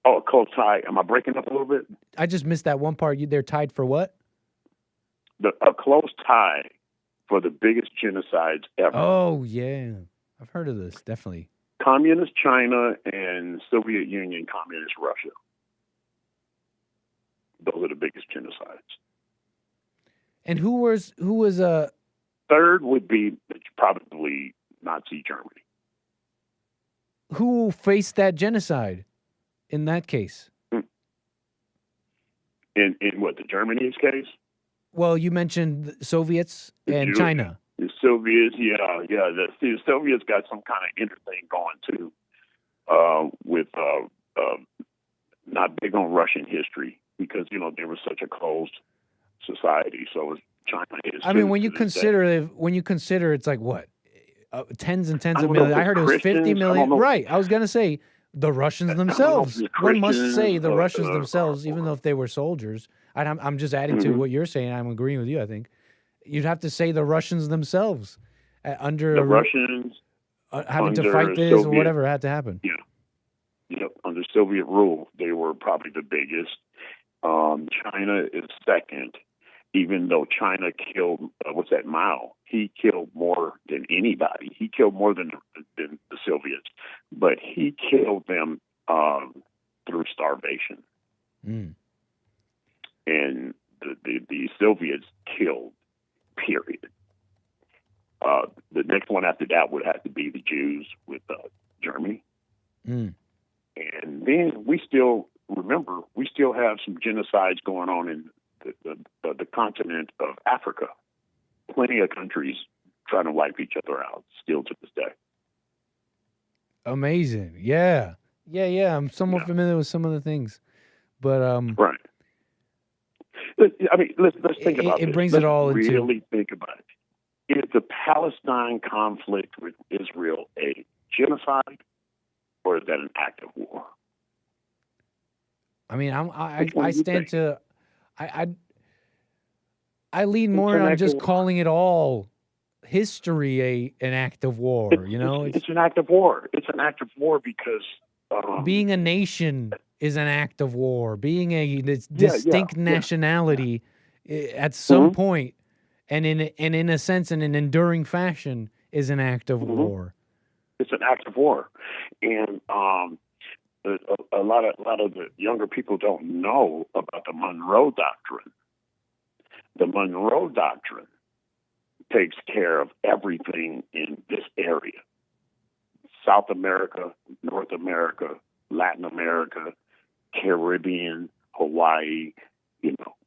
Oh, a close tie. Am I breaking up a little bit? I just missed that one part. They're tied for what? A close tie for the biggest genocides ever. Oh, yeah. I've heard of this, definitely. Communist China and Soviet Union, communist Russia. Those are the biggest genocides. And who was third would be probably Nazi Germany. Who faced that genocide in that case? In what, the Germany's case? Well, you mentioned the Soviets and China. The Soviets, yeah. The Soviets got some kind of interesting going too, with not big on Russian history because they were such a closed society. So China is. I mean, when you consider it's like what, tens and tens of millions. I heard it was 50 million. Right. I was gonna say the Russians themselves. One must say the Russians themselves, even though if they were soldiers. I'm just adding to what you're saying. I'm agreeing with you. I think you'd have to say the Russians themselves under the Russians having to fight this Soviet, or whatever had to happen. Yeah. Yep. Under Soviet rule, they were probably the biggest. China is second, even though China killed, Mao? He killed more than anybody. He killed more than the Soviets, but he killed them through starvation. Mm. And the Soviets killed, period. The next one after that would have to be the Jews with Germany. Mm. And then we still have some genocides going on in the continent of Africa. Plenty of countries trying to wipe each other out still to this day. Amazing. Yeah. I'm somewhat familiar with some of the things, but right. I mean, let's think about it. It brings let's it all really into. Think about it. Is the Palestine conflict with Israel a genocide, or is that an act of war? I mean, I stand to, I lean more on just calling it all history an act of war. It's an act of war. It's an act of war because being a nation is an act of war. Being a distinct nationality at some point, and in a sense, in an enduring fashion, is an act of war. It's an act of war, and a lot of the younger people don't know about the Monroe Doctrine. The Monroe Doctrine takes care of everything in this area: South America, North America, Latin America, Caribbean, Hawaii.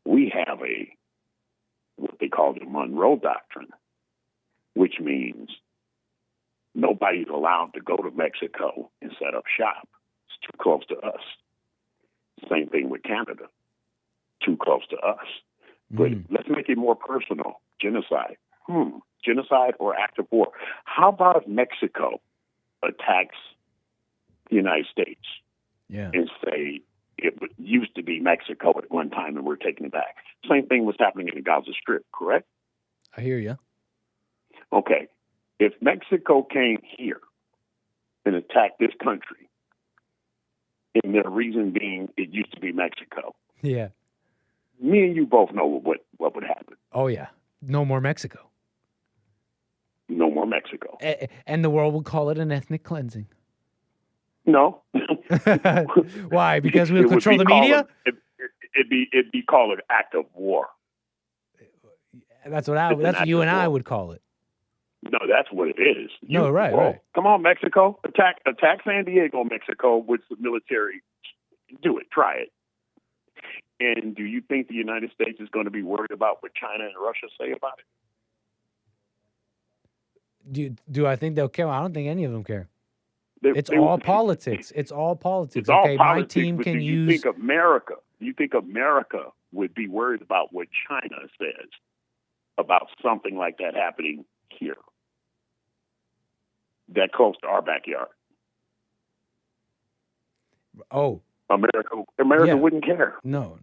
We have what they call the Monroe Doctrine, which means nobody's allowed to go to Mexico and set up shop. It's too close to us. Same thing with Canada. Too close to us. But let's make it more personal. Genocide. Genocide or act of war. How about if Mexico attacks the United States and say it used to be Mexico at one time and we're taking it back? Same thing was happening in the Gaza Strip, correct? I hear you. Okay. If Mexico came here and attacked this country, and their reason being it used to be Mexico, yeah, me and you both know what would happen. Oh, yeah. No more Mexico. No more Mexico. And the world would call it an ethnic cleansing. No. Why? Because we'll control the media? It'd be called an act of war. That's what you and I would call it. No, that's what it is. Right. Come on, Mexico. Attack San Diego, Mexico, with the military. Do it. Try it. And do you think the United States is going to be worried about what China and Russia say about it? Do I think they'll care? I don't think any of them care. It's all politics. It's all politics. Okay, my team can use. Do you think America would be worried about what China says about something like that happening here, that close to our backyard? Oh, America wouldn't care. No.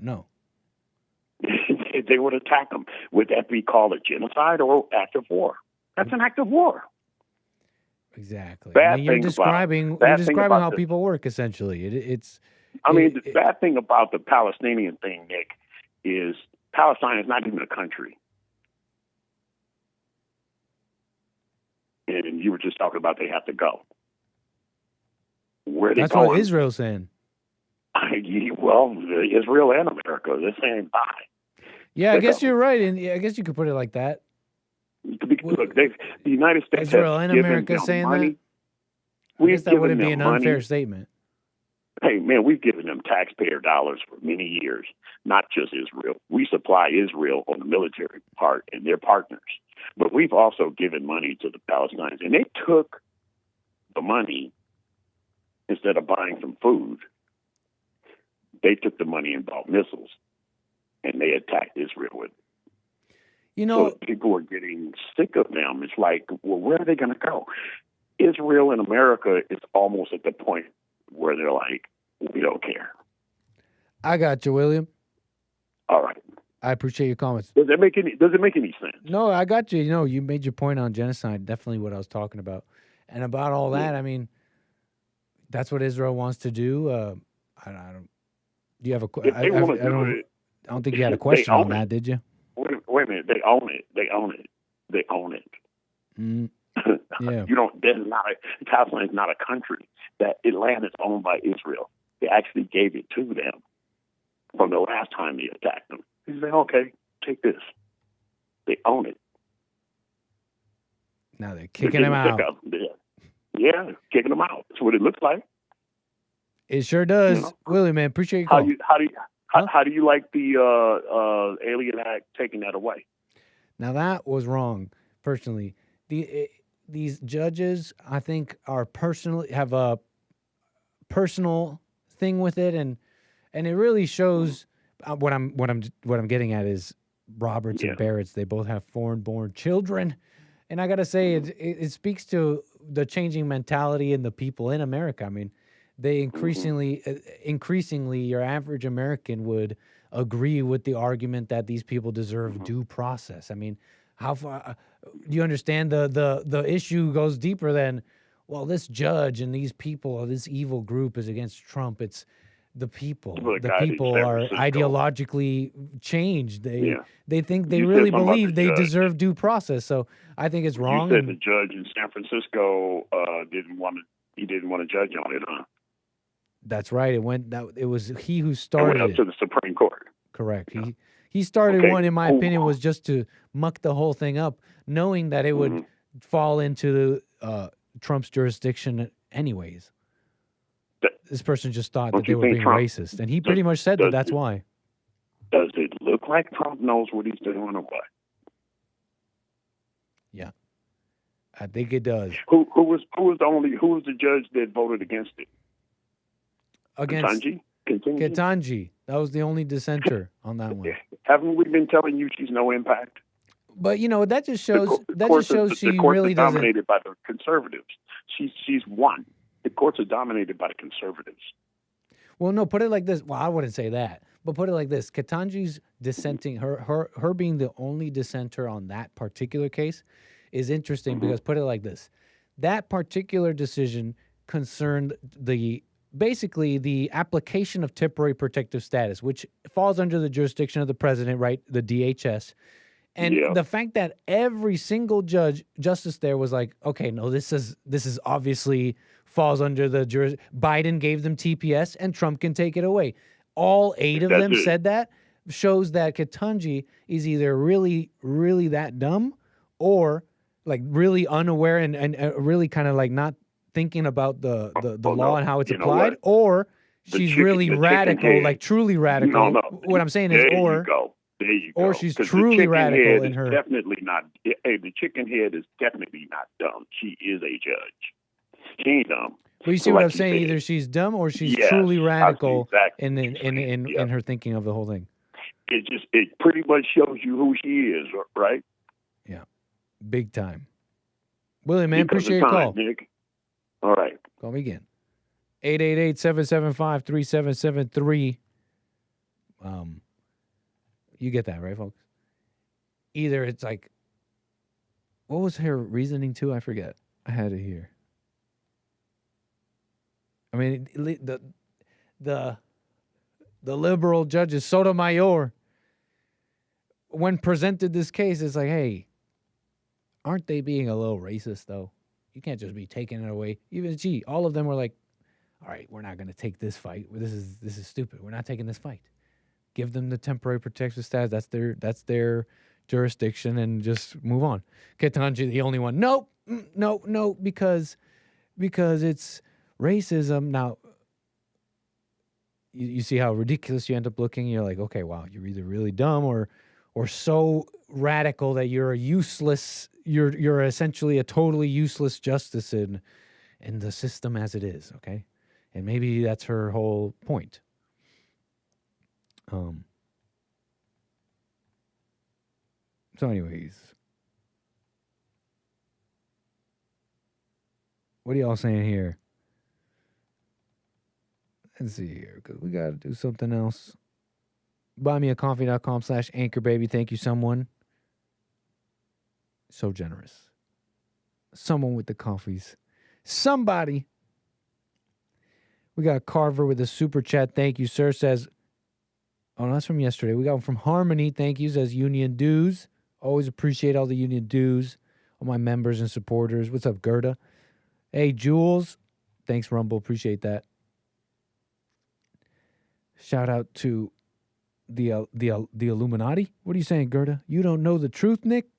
They would attack them. Would that be called a genocide or act of war? That's an act of war. Exactly. You're describing how people work, essentially. The bad thing about the Palestinian thing, Nick, is Palestine is not even a country. And you were just talking about they have to go. Where are they That's going? what Israel's saying. Well, Israel and America, they're saying bye. Yeah, I guess you're right, and I guess you could put it like that. Look, the United States, Israel and America saying money. That. I guess that wouldn't be an unfair statement. Hey, man, we've given them taxpayer dollars for many years, not just Israel. We supply Israel on the military part and their partners. But we've also given money to the Palestinians. And they took the money, instead of buying some food, they took the money and bought missiles. And they attacked Israel with it. So people are getting sick of them. It's like, well, where are they going to go? Israel and America is almost at the point where they're like, we don't care. I got you, William. All right. I appreciate your comments. Does it make any sense? No, I got you. You made your point on genocide. Definitely what I was talking about. And about all that, I mean, that's what Israel wants to do. I don't. Do you have a question? I don't think you had a question on that, did you? Wait a minute. They own it. Yeah. Palestine is not a country. That land is owned by Israel. They actually gave it to them from the last time they attacked them. He said, okay, take this. They own it. Now they're kicking him out. Yeah, kicking him out. That's what it looks like. It sure does. You know, Willie, man, appreciate your call. How do you like the Alien Act taking that away? Now that was wrong. Personally, these judges, I think, have a personal thing with it, and it really shows. What I'm getting at is Roberts and Barrett's. They both have foreign-born children, and I gotta say, it speaks to the changing mentality in the people in America. I mean, they increasingly, your average American would agree with the argument that these people deserve due process. I mean, how far do you understand? The issue goes deeper than, well, this judge and these people or this evil group is against Trump. It's the people. The people are ideologically changed. They think they really believe they deserve due process. So I think it's wrong. You said the judge in San Francisco didn't want to judge on it, huh? That's right. It was he who started it went up to the Supreme Court. Correct. He started one, in my opinion, was just to muck the whole thing up, knowing that it would fall into Trump's jurisdiction anyways. This person just thought that they were being racist, and he pretty much said that that's why. Does it look like Trump knows what he's doing or what? Yeah, I think it does. Who was the judge that voted against it? Against Ketanji. That was the only dissenter on that one. Haven't we been telling you she's no impact? But that just shows she really doesn't. Dominated by the conservatives. She's won. The courts are dominated by the conservatives. Well, no, put it like this. Well, I wouldn't say that, but put it like this: Ketanji's dissenting, her being the only dissenter on that particular case, is interesting because put it like this: that particular decision concerned basically the application of temporary protective status, which falls under the jurisdiction of the president, right? The DHS. And the fact that every single justice there was like, okay, no, this is obviously falls under the Biden gave them TPS and Trump can take it away. All 8 of them said that. Shows that Ketanji is either really, really that dumb or like really unaware and really kind of like not thinking about the law and how it's applied, or she's really radical, like truly radical. No. What I'm saying is, there you go. Or she's truly radical in her. Definitely not. Hey, the chicken head is definitely not dumb. She is a judge. She ain't dumb. Well, you see what I'm saying? Either she's dumb or she's truly radical in her thinking of the whole thing. It pretty much shows you who she is, right? Yeah, big time. Willie, man, appreciate your call. Nick. All right. Call me again. 888-775-3773. You get that, right, folks? Either it's like, what was her reasoning too? I forget. I had it here. I mean, the liberal judges, Sotomayor, when presented this case, it's like, hey, aren't they being a little racist, though? You can't just be taking it away. Even all of them were like, all right, we're not going to take this fight. This is stupid. We're not taking this fight. Give them the temporary protective status. That's their jurisdiction, and just move on. Ketanji, the only one. No, because it's racism. Now, you see how ridiculous you end up looking. You're like, okay, wow, you're either really dumb or so radical that you're a useless. You're essentially a totally useless justice in the system as it is. Okay, and maybe that's her whole point. So anyways, what are y'all saying here? Let's see here, because we got to do something else. Buymeacoffee.com/anchorbaby. Thank you, someone. So generous. Someone with the coffees. Somebody. We got Carver with a super chat. Thank you, sir. Says, oh, that's from yesterday. We got one from Harmony. Thank you. Says union dues. Always appreciate all the union dues. All my members and supporters. What's up, Gerda? Hey, Jules. Thanks, Rumble. Appreciate that. Shout out to the Illuminati. What are you saying, Gerda? You don't know the truth, Nick?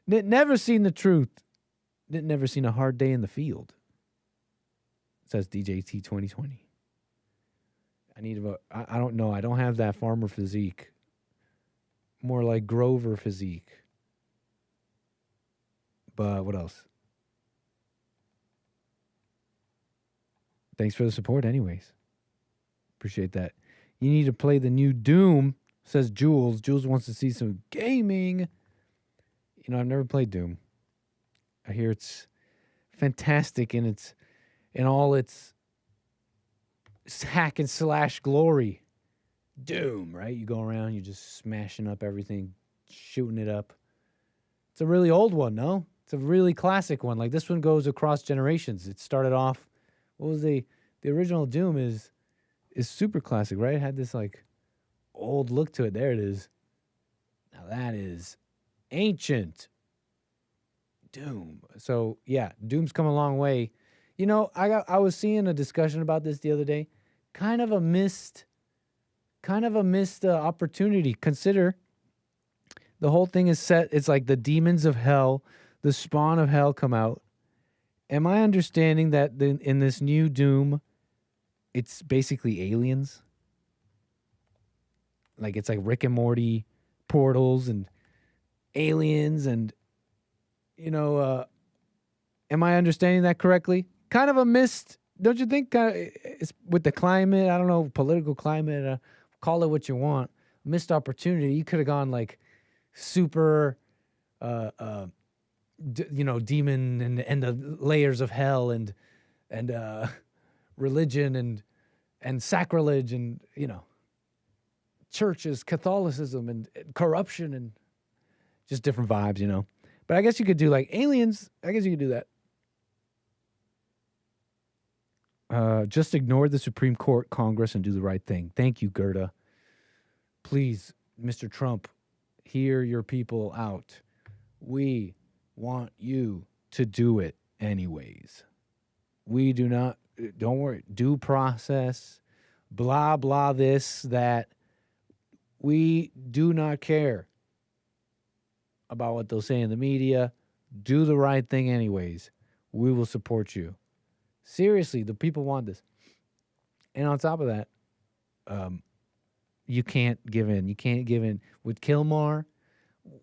Never seen the truth. Never seen a hard day in the field. Says DJT 2020. I don't know. I don't have that farmer physique. More like Grover physique. But what else? Thanks for the support anyways. Appreciate that. You need to play the new Doom, says Jules. Jules wants to see some gaming. You know, I've never played Doom. I hear it's fantastic in all its hack and slash glory. Doom, right? You go around, you're just smashing up everything, shooting it up. It's a really old one, no? It's a really classic one. Like this one goes across generations. It started off, what was the original Doom is super classic, right? It had this like old look to it. There it is. Now that is ancient. Doom. So yeah, Doom's come a long way. You know, I was seeing a discussion about this the other day. Kind of a missed opportunity. Consider the whole thing is set. It's like the demons of hell, the spawn of hell come out. Am I understanding that in this new Doom, it's basically aliens? Like it's like Rick and Morty portals and aliens and, you know, am I understanding that correctly? Kind of a missed, don't you think? It's with the climate, I don't know, political climate, call it what you want. Missed opportunity. You could have gone like super, demon and the layers of hell and religion and sacrilege and, you know, churches, Catholicism and corruption and just different vibes, you know. But I guess you could do like aliens. I guess you could do that. Just ignore the Supreme Court, Congress, and do the right thing. Thank you, Gerda. Please, Mr. Trump, hear your people out. We want you to do it anyways. We do not, don't worry, due process, blah, blah, this, that. We do not care about what they'll say in the media. Do the right thing anyways. We will support you. Seriously, the people want this. And on top of that, you can't give in. You can't give in. With Kilmar,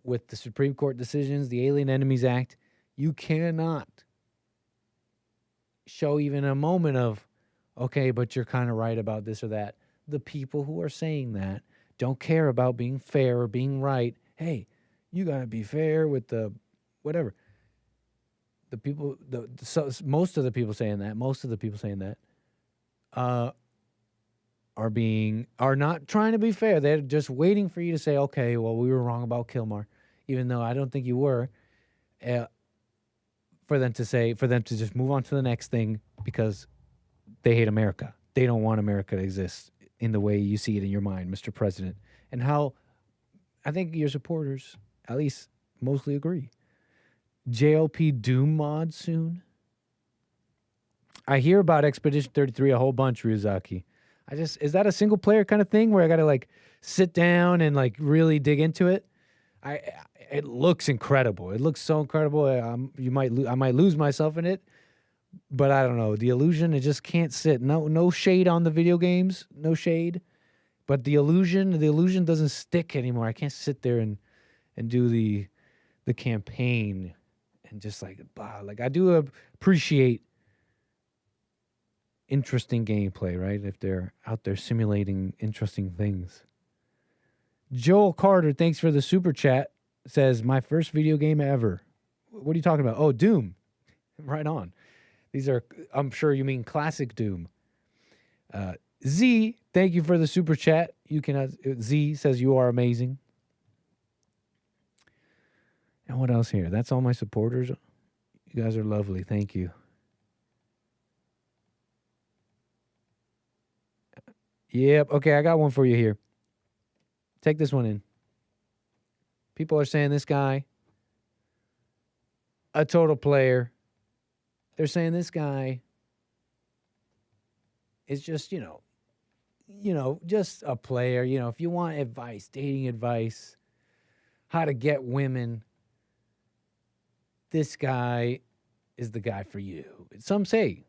with the Supreme Court decisions, the Alien Enemies Act, you cannot show even a moment of, okay, but you're kind of right about this or that. The people who are saying that don't care about being fair or being right. Hey, you got to be fair with the whatever. The people, most of the people saying that, are not trying to be fair. They're just waiting for you to say, okay, well, we were wrong about Kilmar, even though I don't think you were. For them to just move on to the next thing because they hate America. They don't want America to exist in the way you see it in your mind, Mr. President. And how I think your supporters, at least mostly agree. JLP Doom mod soon. I hear about Expedition 33 a whole bunch, Ryuzaki. Is that a single player kind of thing where I got to like sit down and like really dig into it? It looks incredible. It looks so incredible. I might lose myself in it, but I don't know. The illusion, it just can't sit. No shade on the video games, no shade, but the illusion doesn't stick anymore. I can't sit there and do the campaign and just like blah. Like I do appreciate interesting gameplay, right? If they're out there simulating interesting things. Joel Carter, thanks for the super chat. Says, my first video game ever. What are you talking about? Oh, Doom. Right on. These are, I'm sure you mean classic Doom. Z, thank you for the super chat. Z says you are amazing. And what else here? That's all my supporters. You guys are lovely. Thank you. Yep. Okay, I got one for you here. Take this one in. People are saying this guy, a total player. They're saying this guy is just, just a player. If you want advice, dating advice, how to get women, this guy is the guy for you. Some say.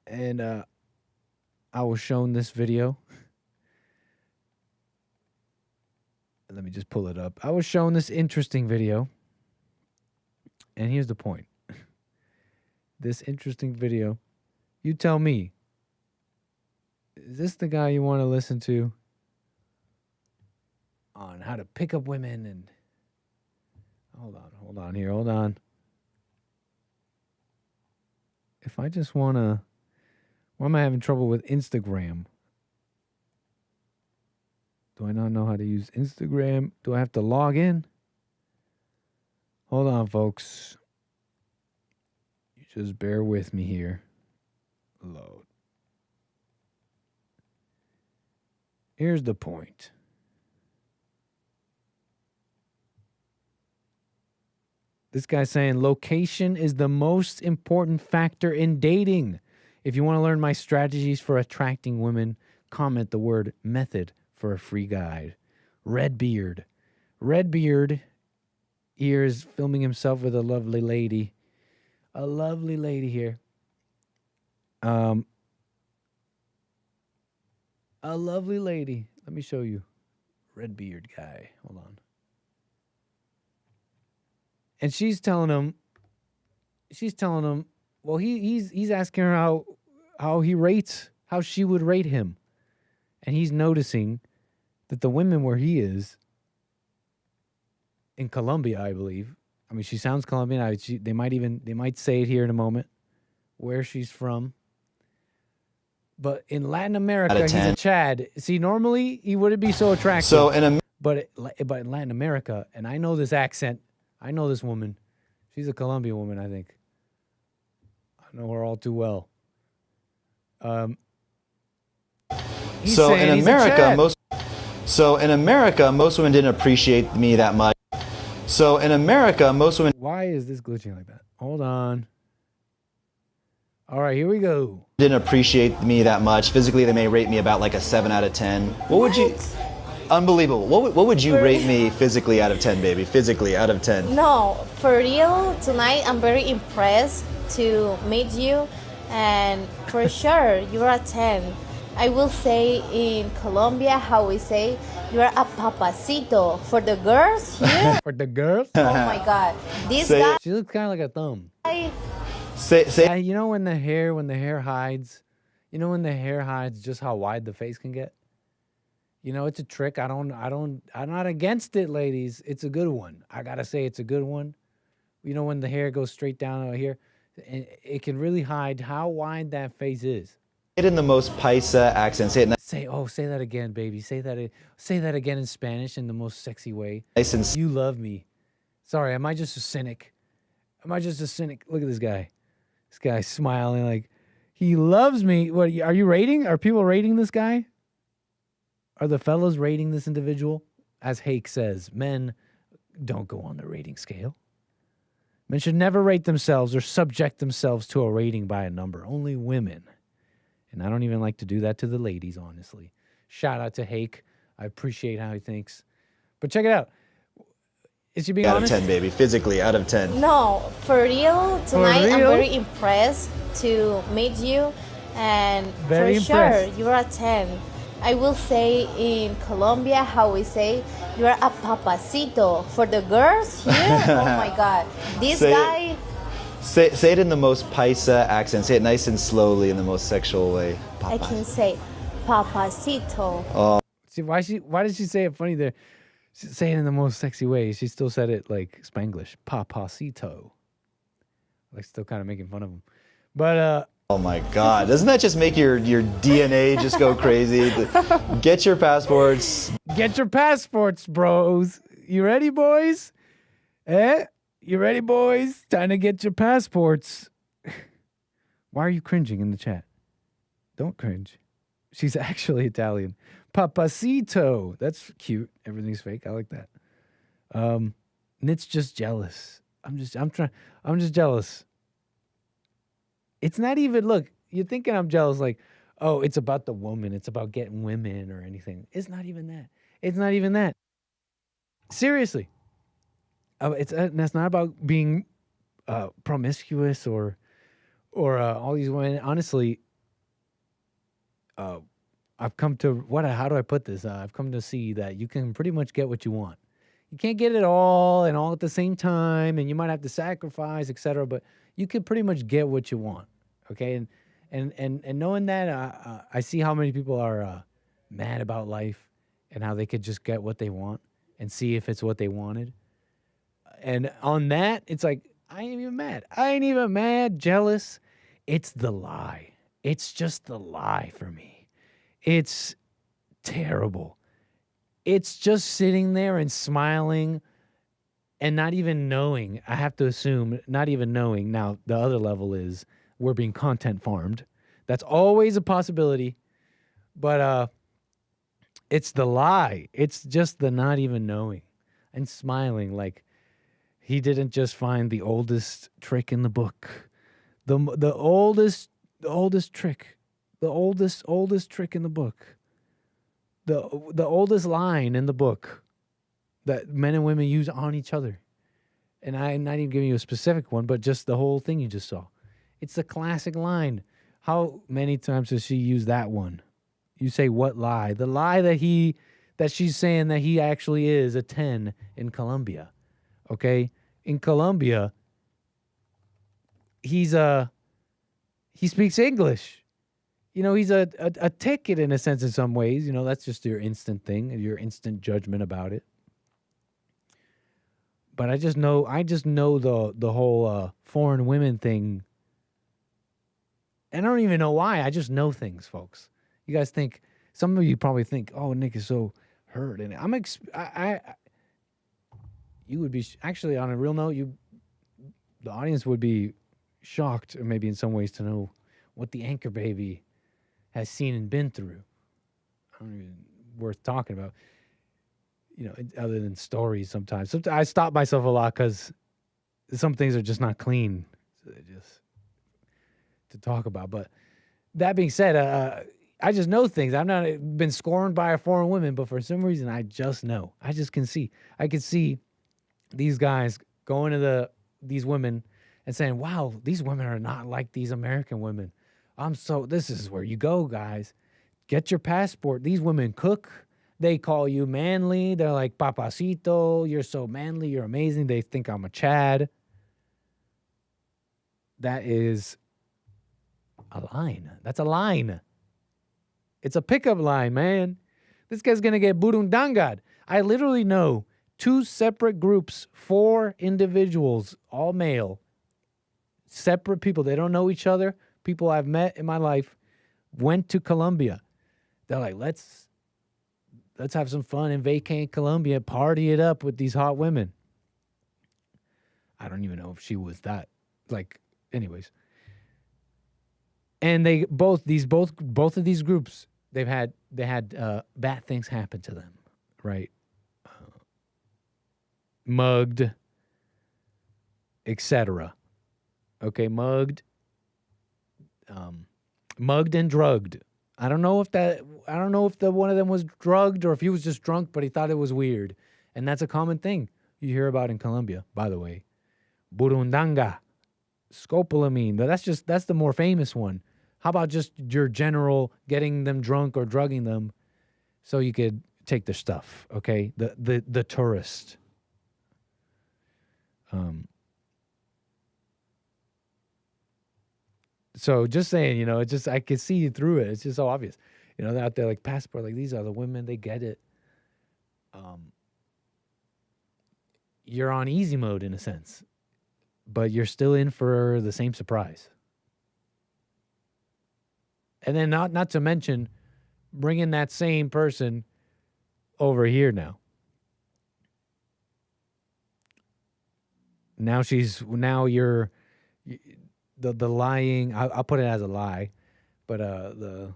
And I was shown this video. Let me just pull it up. I was shown this interesting video. And here's the point. This interesting video. You tell me. Is this the guy you want to listen to? On how to pick up women and... Hold on. If I just want to... Why am I having trouble with Instagram? Do I not know how to use Instagram? Do I have to log in? Hold on, folks. You just bear with me here. Load. Here's the point. This guy's saying location is the most important factor in dating. If you want to learn my strategies for attracting women, comment the word method for a free guide. Redbeard. Here is filming himself with a lovely lady. A lovely lady here. A lovely lady. Let me show you. Redbeard guy. Hold on. And she's telling him, well, he's asking her how he rates, how she would rate him. And he's noticing that the women where he is, in Colombia, I believe. I mean, she sounds Colombian. They might say it here in a moment, where she's from. But in Latin America, he's a Chad. See, normally he wouldn't be so attractive. But in Latin America, and I know this accent, I know this woman. She's a Colombian woman, I think. I know her all too well. So in America, most women didn't appreciate me that much. So in America, most women... Why is this glitching like that? Hold on. All right, here we go. Didn't appreciate me that much. Physically, they may rate me about like a 7 out of 10. What would you... Unbelievable. What would you rate me physically out of 10, baby? Physically out of 10. No, for real, tonight I'm very impressed to meet you. And for sure, you're a 10. I will say in Colombia, how we say, you're a papacito. For the girls here. For the girls? Oh my God. This guy. She looks kind of like a thumb. Say. You know when the hair hides, just how wide the face can get? It's a trick. I'm not against it, ladies. It's a good one. I gotta say it's a good one. When the hair goes straight down out here, and it can really hide how wide that face is. It in the most paisa accent. Say it. Say that again, baby. Say that again in Spanish in the most sexy way. Nice and you love me. Sorry, am I just a cynic? Look at this guy. This guy's smiling like he loves me. What are you rating? Are people rating this guy? Are the fellas rating this individual? As Hake says, men don't go on the rating scale. Men should never rate themselves or subject themselves to a rating by a number. Only women. And I don't even like to do that to the ladies, honestly. Shout out to Hake. I appreciate how he thinks. But check it out. Is she being honest? Out of 10, baby. Physically, out of 10. No, for real, tonight I'm very impressed to meet you. And very for impressed. Sure, you're a 10. I will say in Colombia, how we say, you're a papacito. For the girls here, oh my God. This guy... Say it in the most paisa accent. Say it nice and slowly in the most sexual way. I can say papacito. Oh. See, why did she say it funny there? She's saying it in the most sexy way. She still said it like Spanglish. Papacito. Like still kind of making fun of him. But oh my God. Doesn't that just make your DNA just go crazy? Get your passports. Get your passports, bros. You ready, boys? You ready, boys? Time to get your passports. Why are you cringing in the chat? Don't cringe. She's actually Italian. Papacito. That's cute. Everything's fake. I like that. Nit's just jealous. I'm just jealous. It's not even, look, you're thinking I'm jealous like, oh, it's about the woman, it's about getting women or anything. It's not even that. It's not even that. Seriously. That's not about being promiscuous or all these women. Honestly, I've come to how do I put this? I've come to see that you can pretty much get what you want. You can't get it all and all at the same time, and you might have to sacrifice, etc. But you can pretty much get what you want. Okay, and knowing that, I see how many people are mad about life and how they could just get what they want and see if it's what they wanted. And on that, it's like, I ain't even mad. I ain't even mad, jealous. It's the lie. It's just the lie for me. It's terrible. It's just sitting there and smiling and not even knowing. I have to assume not even knowing. Now, the other level is we're being content farmed. That's always a possibility. But it's the lie. It's just the not even knowing and smiling like he didn't just find the oldest trick in the book. The oldest trick. The oldest trick in the book. The oldest line in the book that men and women use on each other. And I'm not even giving you a specific one, but just the whole thing you just saw. It's the classic line. How many times does she use that one? You say, what lie? The lie that she's saying that he actually is a 10 in Colombia. Okay? In Colombia, he speaks English. You know, he's a ticket in a sense in some ways. You know, that's just your instant thing, your instant judgment about it. But I just know the whole foreign women thing. And I don't even know why. I just know things, folks. You guys think, some of you probably think, oh, Nick is so hurt. And you would be, actually, on a real note, the audience would be shocked, or maybe in some ways, to know what the anchor baby has seen and been through. I don't even worth talking about. You know, other than stories sometimes. I stop myself a lot because some things are just not clean. So just to talk about. But that being said, I just know things. I've not been scorned by a foreign woman, but for some reason, I just know. I just can see. I can see these guys going to these women and saying, wow, these women are not like these American women. This is where you go, guys. Get your passport. These women cook. They call you manly. They're like, papacito, you're so manly, you're amazing. They think I'm a Chad. That is a line. That's a line. It's a pickup line, man. This guy's going to get burundangad. I literally know 2 separate groups, 4 individuals, all male, separate people. They don't know each other. People I've met in my life went to Colombia. They're like, let's have some fun and vacay in Colombia, party it up with these hot women. I don't even know if she was that. Like, anyways. And both of these groups, they had bad things happen to them, right? Mugged, etc. Okay, mugged and drugged. I don't know if the one of them was drugged or if he was just drunk, but he thought it was weird. And that's a common thing you hear about in Colombia, by the way. Burundanga, scopolamine. That's the more famous one. How about just your general getting them drunk or drugging them so you could take their stuff, okay? The tourist. So just saying, you know, I can see you through it. It's just so obvious. You know, they're out there like passport, like these are the women, they get it. You're on easy mode in a sense, but you're still in for the same surprise. And then not to mention bringing that same person over here now. Now you're the lying. I'll put it as a lie, but the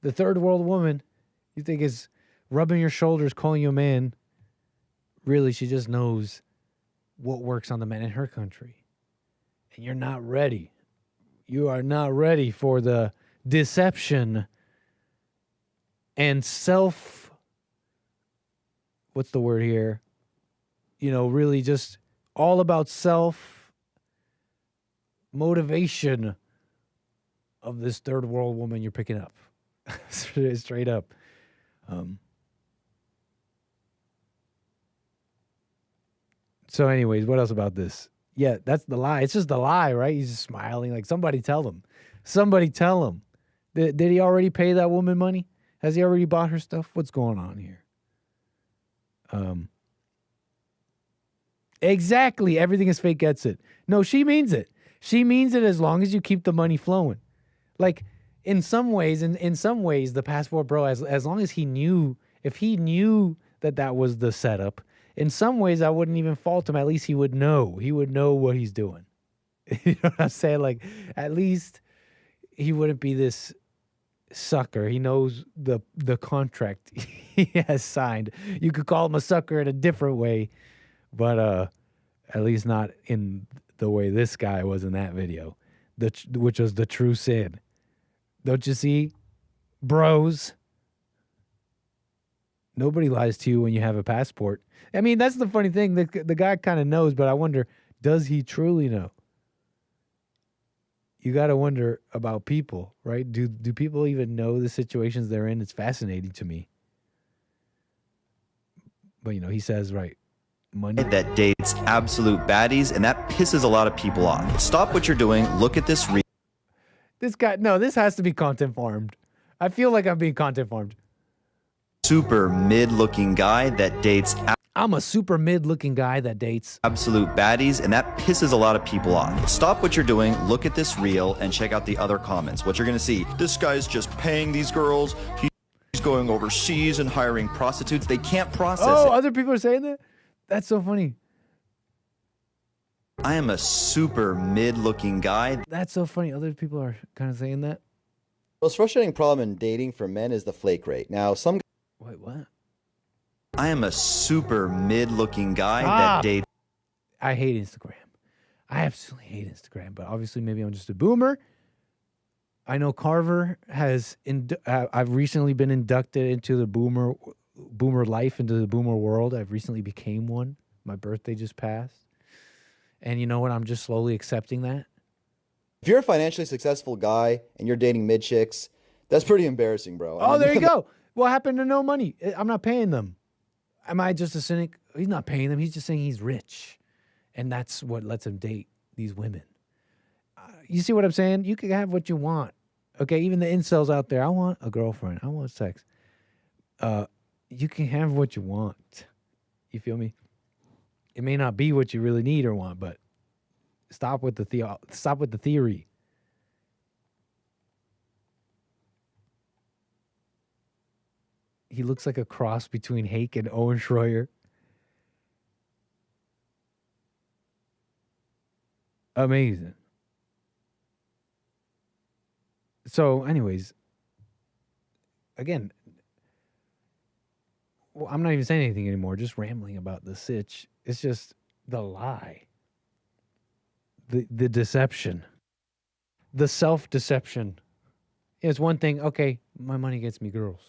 third world woman you think is rubbing your shoulders, calling you a man. Really, she just knows what works on the men in her country, and you're not ready. You are not ready for the deception and what's the word here? Really just all about motivation of this third world woman you're picking up. Straight up. So anyways, what else about this? Yeah, that's the lie. It's just the lie, right? He's just smiling. Like, somebody tell him. Somebody tell him. Did he already pay that woman money? Has he already bought her stuff? What's going on here? Exactly. Everything is fake gets it. No, she means it. She means it as long as you keep the money flowing. Like, in some ways, the passport bro, as long as he knew, if he knew that was the setup, in some ways I wouldn't even fault him. At least he would know. He would know what he's doing. You know what I'm saying? Like, at least he wouldn't be this sucker. He knows the contract he has signed. You could call him a sucker in a different way, but at least not in the way this guy was in that video, which was the true sin. Don't you see, bros? Nobody lies to you when you have a passport. I mean, that's the funny thing. The guy kind of knows, but I wonder, does he truly know? You got to wonder about people, right? Do people even know the situations they're in? It's fascinating to me. But, he says, right, money. That dates absolute baddies, and that pisses a lot of people off. Stop what you're doing. Look at this. This guy, no, this has to be content farmed. I feel like I'm being content farmed. Super mid-looking guy that dates. I'm a super mid-looking guy that dates absolute baddies, and that pisses a lot of people off. Stop what you're doing, look at this reel, and check out the other comments. What you're going to see, this guy's just paying these girls. He's going overseas and hiring prostitutes. They can't process it. Other people are saying that? That's so funny. I am a super mid-looking guy. That's so funny. Other people are kind of saying that. The most frustrating problem in dating for men is the flake rate. Now, Wait, what? I am a super mid-looking guy that dates. I hate Instagram. I absolutely hate Instagram, but obviously maybe I'm just a boomer. I know Carver has. I've recently been inducted into the boomer life, into the boomer world. I've recently became one. My birthday just passed, and you know what? I'm just slowly accepting that. If you're a financially successful guy and you're dating mid chicks, that's pretty embarrassing, bro. Oh, there you go. What happened to no money? I'm not paying them. Am I just a cynic? He's not paying them. He's just saying he's rich. And that's what lets him date these women. You see what I'm saying? You can have what you want. Okay, even the incels out there. I want a girlfriend. I want sex. You can have what you want. You feel me? It may not be what you really need or want, but stop with the theory. He looks like a cross between Hake and Owen Schroyer. Amazing. So, anyways, again, well, I'm not even saying anything anymore, just rambling about the sitch. It's just the lie. The deception. The self-deception. It's one thing, okay, my money gets me girls.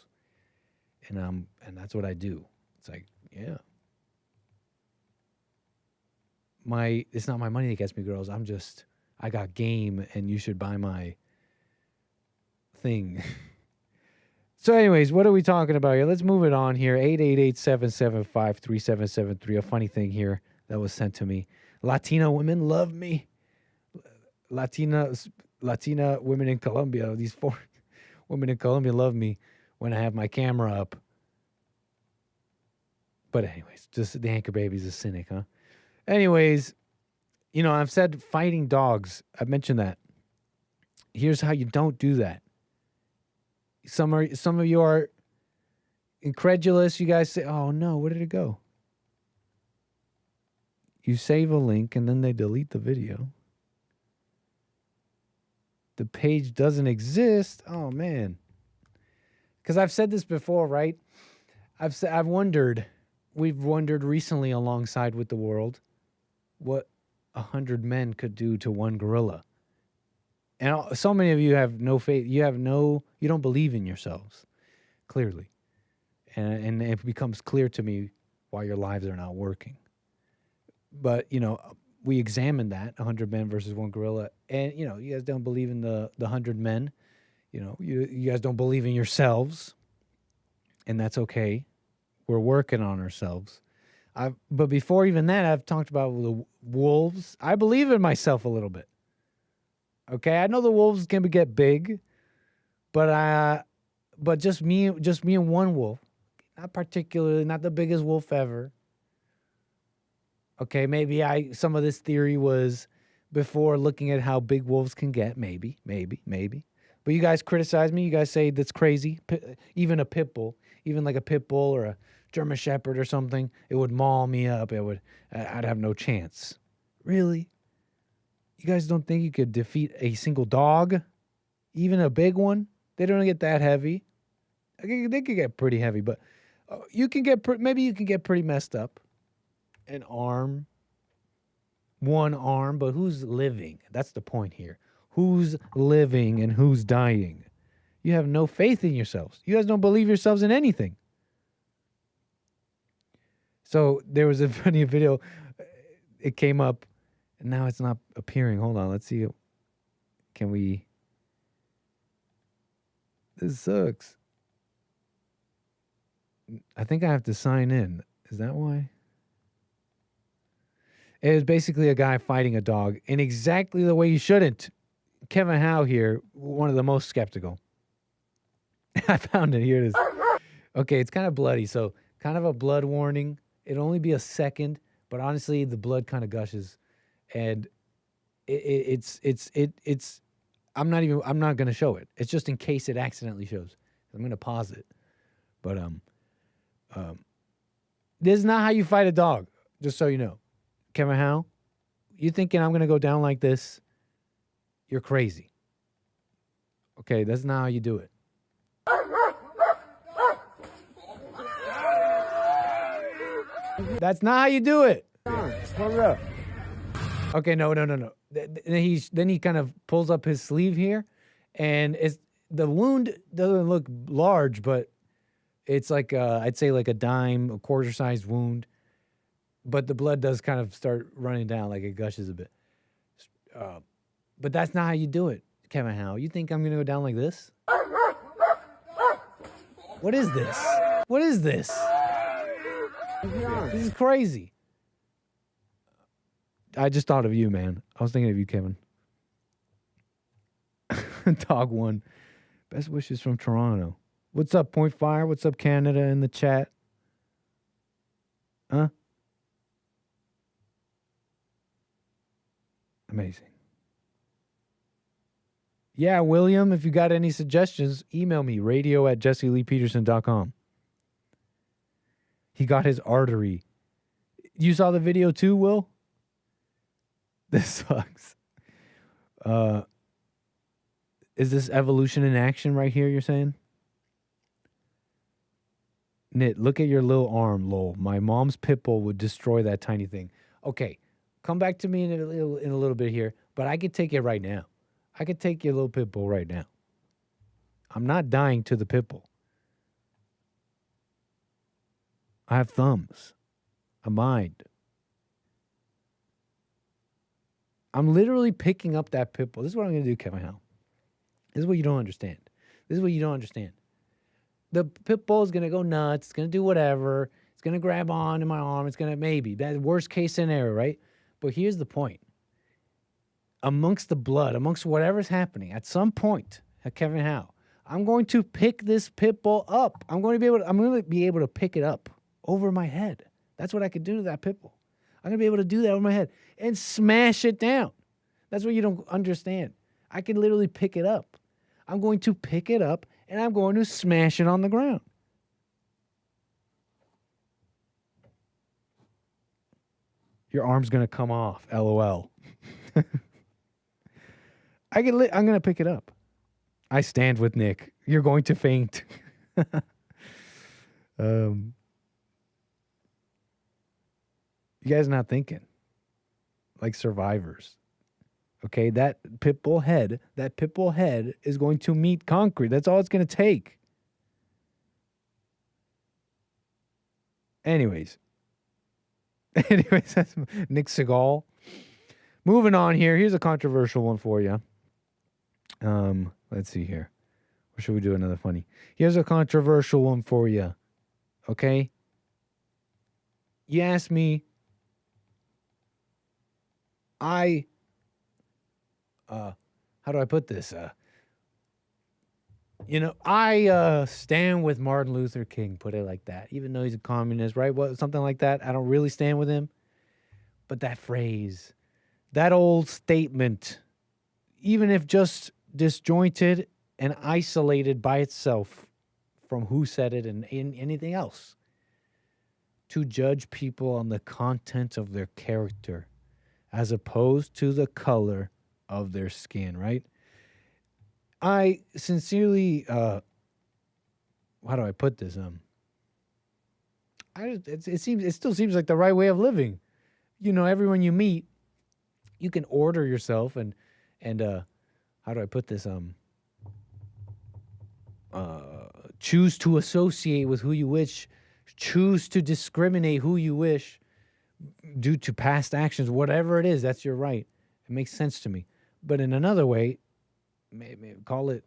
And that's what I do. It's like, yeah. It's not my money that gets me girls. I got game and you should buy my thing. So anyways, what are we talking about here? Let's move it on here. 888-775-3773. A funny thing here that was sent to me. Latina women love me. Latina women in Colombia, these 4 women in Colombia love me when I have my camera up. But anyways, just the anchor baby's a cynic, huh? Anyways, I've said fighting dogs. I've mentioned that. Here's how you don't do that. Some of you are incredulous. You guys say, oh no, where did it go? You save a link and then they delete the video. The page doesn't exist. Oh man. Because I've said this before, right? I've wondered, we've wondered recently alongside with the world, what 100 men could do to one gorilla. And so many of you have no faith. You don't believe in yourselves, clearly. And it becomes clear to me why your lives are not working. But, we examined that, 100 men versus one gorilla. And, you guys don't believe in the 100 men. You guys don't believe in yourselves. And that's okay. We're working on ourselves. But before even that, I've talked about the wolves. I believe in myself a little bit. Okay, I know the wolves can get big, but just me and one wolf. Not the biggest wolf ever. Okay, maybe some of this theory was before looking at how big wolves can get. Maybe. But you guys criticize me. You guys say that's crazy. Even a pit bull, even like a pit bull or a German Shepherd or something, it would maul me up. I'd have no chance. Really? You guys don't think you could defeat a single dog? Even a big one? They don't get that heavy. They could get pretty heavy, but maybe you can get pretty messed up. One arm, but who's living? That's the point here. Who's living and who's dying? You have no faith in yourselves. You guys don't believe yourselves in anything. So there was a funny video. It came up, and now it's not appearing. Hold on, let's see. Can we? This sucks. I think I have to sign in. Is that why? It was basically a guy fighting a dog in exactly the way you shouldn't. Kevin Howe here, one of the most skeptical. I found it. Here it is. Okay, it's kind of bloody, so kind of a blood warning. It'll only be a second, but honestly, the blood kind of gushes, and it's. I'm not gonna show it. It's just in case it accidentally shows. I'm gonna pause it, but this is not how you fight a dog. Just so you know. Kevin Howe, you thinking I'm going to go down like this? You're crazy. Okay, that's not how you do it. That's not how you do it. Okay, no. Then he kind of pulls up his sleeve here, and the wound doesn't look large, but it's like I'd say like a dime, a quarter-sized wound. But the blood does kind of start running down, like it gushes a bit. But that's not how you do it, Kevin Howe. You think I'm going to go down like this? What is this? What is this? This is crazy. I just thought of you, man. I was thinking of you, Kevin. Dog one. Best wishes from Toronto. What's up, Point Fire? What's up, Canada, in the chat? Huh? Amazing. Yeah, William, if you got any suggestions, email me, radio@jesseleepeterson.com. He got his artery. You saw the video too, Will? This sucks. Is this evolution in action right here, you're saying? Nit, look at your little arm, lol. My mom's pit bull would destroy that tiny thing. Okay, come back to me in a little bit here, but I could take it right now. I could take your little pit bull right now. I'm not dying to the pit bull. I have thumbs, a mind. I'm literally picking up that pit bull. This is what I'm going to do, Kevin Howe. This is what you don't understand. The pit bull is going to go nuts. It's going to do whatever. It's going to grab on to my arm. It's going to maybe. That worst case scenario, right? But here's the point. Amongst the blood, amongst whatever's happening, at some point, Kevin Howe, I'm going to pick this pit bull up. I'm going to be able to pick it up over my head. That's what I could do to that pit bull. I'm going to be able to do that over my head and smash it down. That's what you don't understand. I can literally pick it up. I'm going to pick it up and I'm going to smash it on the ground. Your arm's going to come off, LOL. I'm going to pick it up. I stand with Nick. You're going to faint. You guys not thinking like survivors. Okay, that pit bull head is going to meet concrete. That's all it's going to take. Anyways, that's Nick Segal. Moving on here. Here's a controversial one for you. Let's see here. Or should we do another funny? Here's a controversial one for you. Okay? You asked me, how do I put this? I stand with Martin Luther King, put it like that. Even though he's a communist, right? Something like that. I don't really stand with him. But that phrase, that old statement, even if just disjointed and isolated by itself from who said it and anything else, to judge people on the content of their character as opposed to the color of their skin, right? I sincerely, how do I put this? It still seems like the right way of living. Everyone you meet, you can order yourself and how do I put this? Choose to associate with who you wish, choose to discriminate who you wish due to past actions, whatever it is, that's your right. It makes sense to me. But in another way, maybe call it,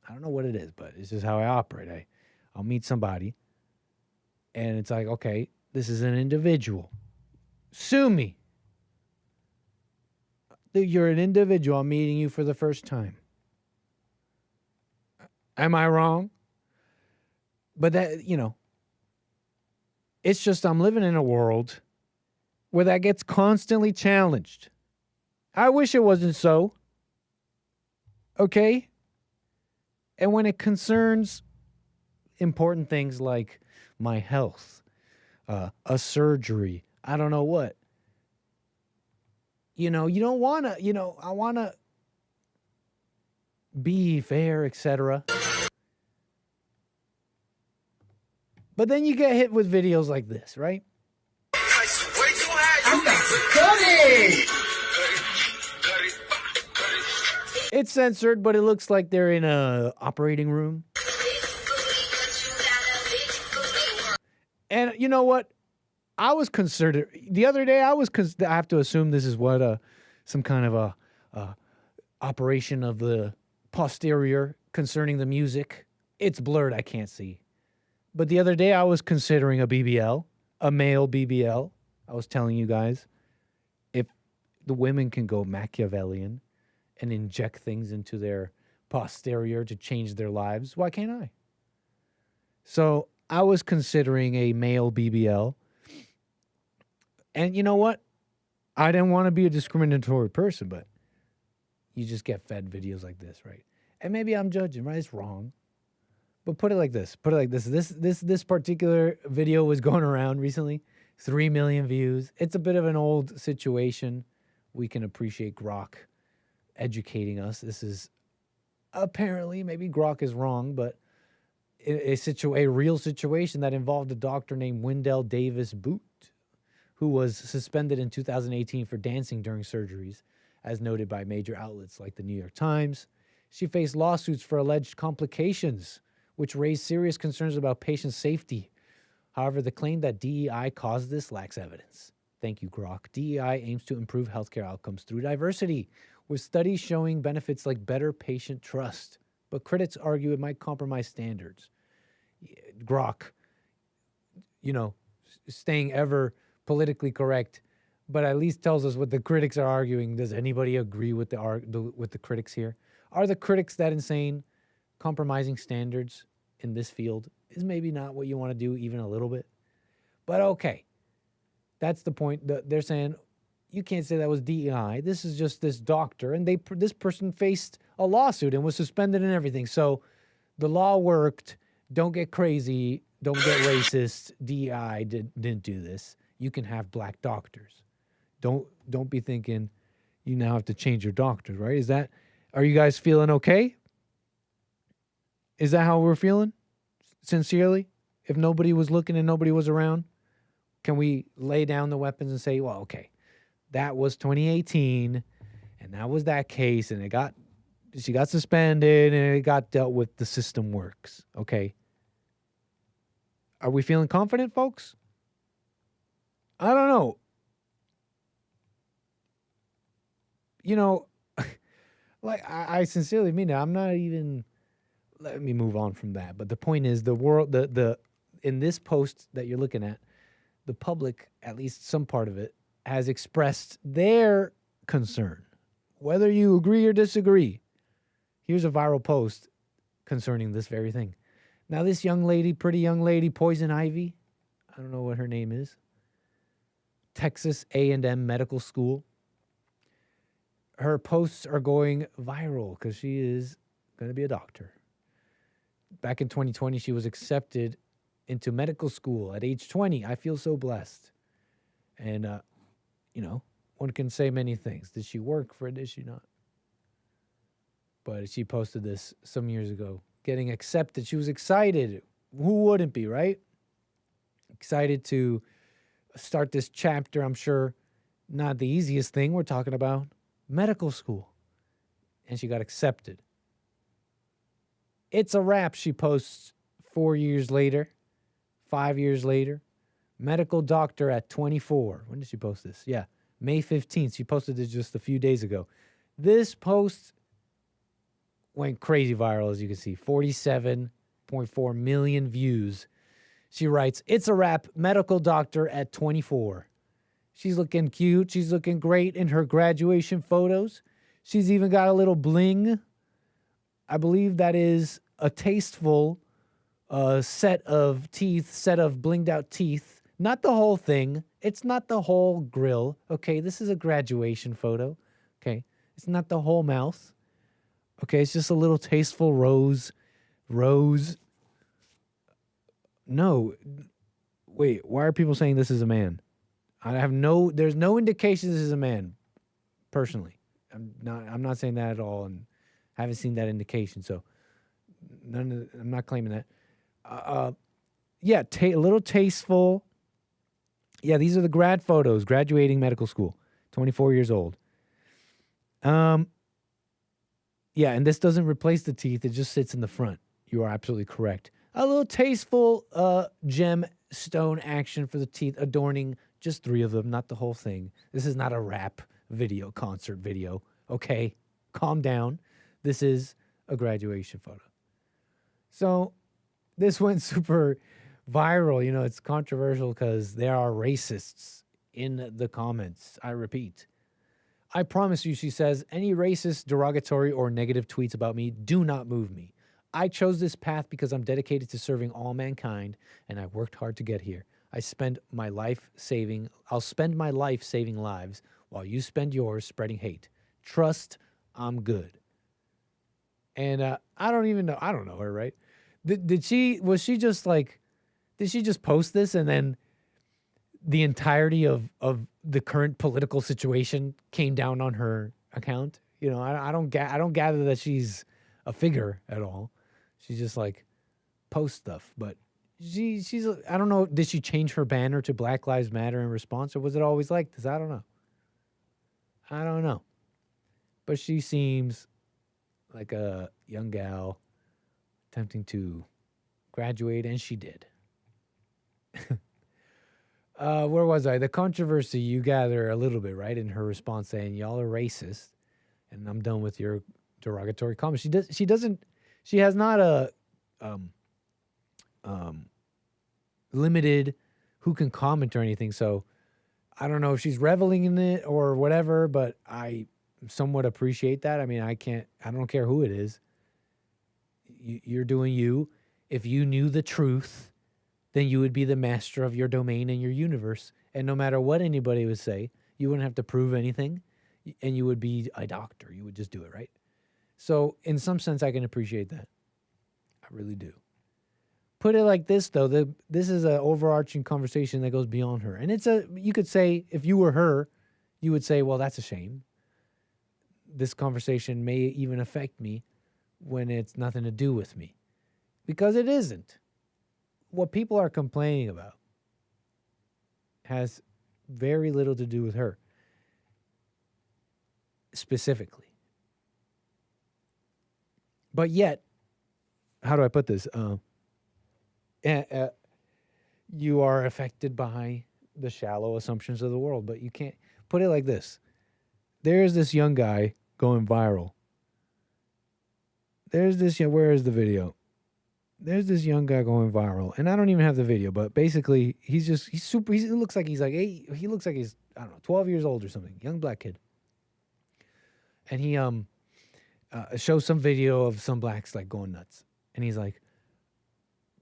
I don't know what it is, but it's just how I operate. I'll meet somebody and it's like, okay, this is an individual. Sue me. You're an individual. I'm meeting you for the first time. Am I wrong? But that, it's just I'm living in a world where that gets constantly challenged. I wish it wasn't so. Okay? And when it concerns important things like my health, a surgery, I don't know what. You don't want to, I want to be fair, etc. But then you get hit with videos like this, right? I'm about to cut it! It's censored, but it looks like they're in a operating room. And you know what? I was concerned the other day. I have to assume this is what some kind of a operation of the posterior concerning the music. It's blurred. I can't see. But the other day I was considering a BBL, a male BBL. I was telling you guys, if the women can go Machiavellian and inject things into their posterior to change their lives, why can't I? So I was considering a male BBL. And you know what? I didn't want to be a discriminatory person, but you just get fed videos like this, right? And maybe I'm judging, right? It's wrong. But put it like this. This particular video was going around recently. 3 million views. It's a bit of an old situation. We can appreciate Grok educating us. This is apparently, maybe Grok is wrong, but a real situation that involved a doctor named Wendell Davis Boot, who was suspended in 2018 for dancing during surgeries, as noted by major outlets like the New York Times. She faced lawsuits for alleged complications, which raised serious concerns about patient safety. However, the claim that DEI caused this lacks evidence. Thank you, Grok. DEI aims to improve healthcare outcomes through diversity, with studies showing benefits like better patient trust. But critics argue it might compromise standards. Grok, staying ever politically correct, but at least tells us what the critics are arguing. Does anybody agree with the critics here? Are the critics that insane? Compromising standards in this field is maybe not what you want to do even a little bit. But okay, that's the point. They're saying you can't say that was DEI. This is just this doctor, and this person faced a lawsuit and was suspended and everything. So the law worked. Don't get crazy. Don't get racist. DEI didn't do this. You can have black doctors. Don't be thinking you now have to change your doctors, right? Are you guys feeling okay? Is that how we're feeling? Sincerely? If nobody was looking and nobody was around, can we lay down the weapons and say, well, okay, that was 2018 And that was that case, and she got suspended, and it got dealt with. The system works, okay? Are we feeling confident, folks? I don't know. You know, like, I sincerely mean it. I'm not even... Let me move on from that. But the point is, the world, in this post that you're looking at, the public, at least some part of it, has expressed their concern. Whether you agree or disagree, here's a viral post concerning this very thing. Now, this young lady, pretty young lady, Poison Ivy, I don't know what her name is, Texas A&M Medical School. Her posts are going viral because she is going to be a doctor. Back in 2020, she was accepted into medical school at age 20. I feel so blessed. And, you know, one can say many things. Did she work for it? Did she not? But she posted this some years ago. Getting accepted. She was excited. Who wouldn't be, right? Excited to start this chapter. I'm sure not the easiest thing we're talking about. Medical school. And she got accepted. It's a wrap, she posts 4 years later, 5 years later. Medical doctor at 24. When did she post this? Yeah, May 15th. She posted this just a few days ago. This post went crazy viral, as you can see. 47.4 million views. She writes, it's a wrap, medical doctor at 24. She's looking cute. She's looking great in her graduation photos. She's even got a little bling. I believe that is a tasteful set of teeth, set of blinged out teeth. Not the whole thing. It's not the whole grill. Okay, this is a graduation photo. Okay, it's not the whole mouth. Okay, it's just a little tasteful rose. No. Wait, why are people saying this is a man? There's no indication this is a man, personally. I'm not saying that at all, and I haven't seen that indication, so I'm not claiming that. Yeah, a little tasteful. Yeah, these are the grad photos, graduating medical school, 24 years old. Yeah, and this doesn't replace the teeth. It just sits in the front. You are absolutely correct. A little tasteful gemstone action for the teeth, adorning just 3 of them, not the whole thing. This is not a rap video, concert video. Okay, calm down. This is a graduation photo. So this went super viral. You know, it's controversial because there are racists in the comments. I repeat. I promise you, she says, any racist, derogatory, or negative tweets about me do not move me. I chose this path because I'm dedicated to serving all mankind, and I worked hard to get here. I'll spend my life saving lives while you spend yours spreading hate. Trust, I'm good. And I don't even know. I don't know her, right? Did she just post this and then the entirety of the current political situation came down on her account? You know, I don't gather that she's a figure at all. She's just like post stuff, but she's I don't know. Did she change her banner to Black Lives Matter in response, or was it always like this? I don't know. But she seems like a young gal attempting to graduate, and she did. Where was I? The controversy, you gather a little bit, right? In her response saying, y'all are racist, and I'm done with your derogatory comments. She has not a limited who can comment or anything, so I don't know if she's reveling in it or whatever, but I somewhat appreciate that. I mean, I don't care who it is. You're doing you. If you knew the truth, then you would be the master of your domain and your universe. And no matter what anybody would say, you wouldn't have to prove anything, and you would be a doctor. You would just do it, right? So in some sense, I can appreciate that. I really do. Put it like this, though. This is an overarching conversation that goes beyond her. And you could say, if you were her, you would say, well, that's a shame. This conversation may even affect me when it's nothing to do with me. Because it isn't. What people are complaining about has very little to do with her. specifically. But yet, how do I put this? You are affected by the shallow assumptions of the world, but you can't put it like this. There's this young guy going viral. Where is the video? There's this young guy going viral, and I don't even have the video, but basically he looks like he's like 8, he looks like he's, I don't know, 12 years old or something, young black kid. And he shows some video of some blacks like going nuts. And he's like,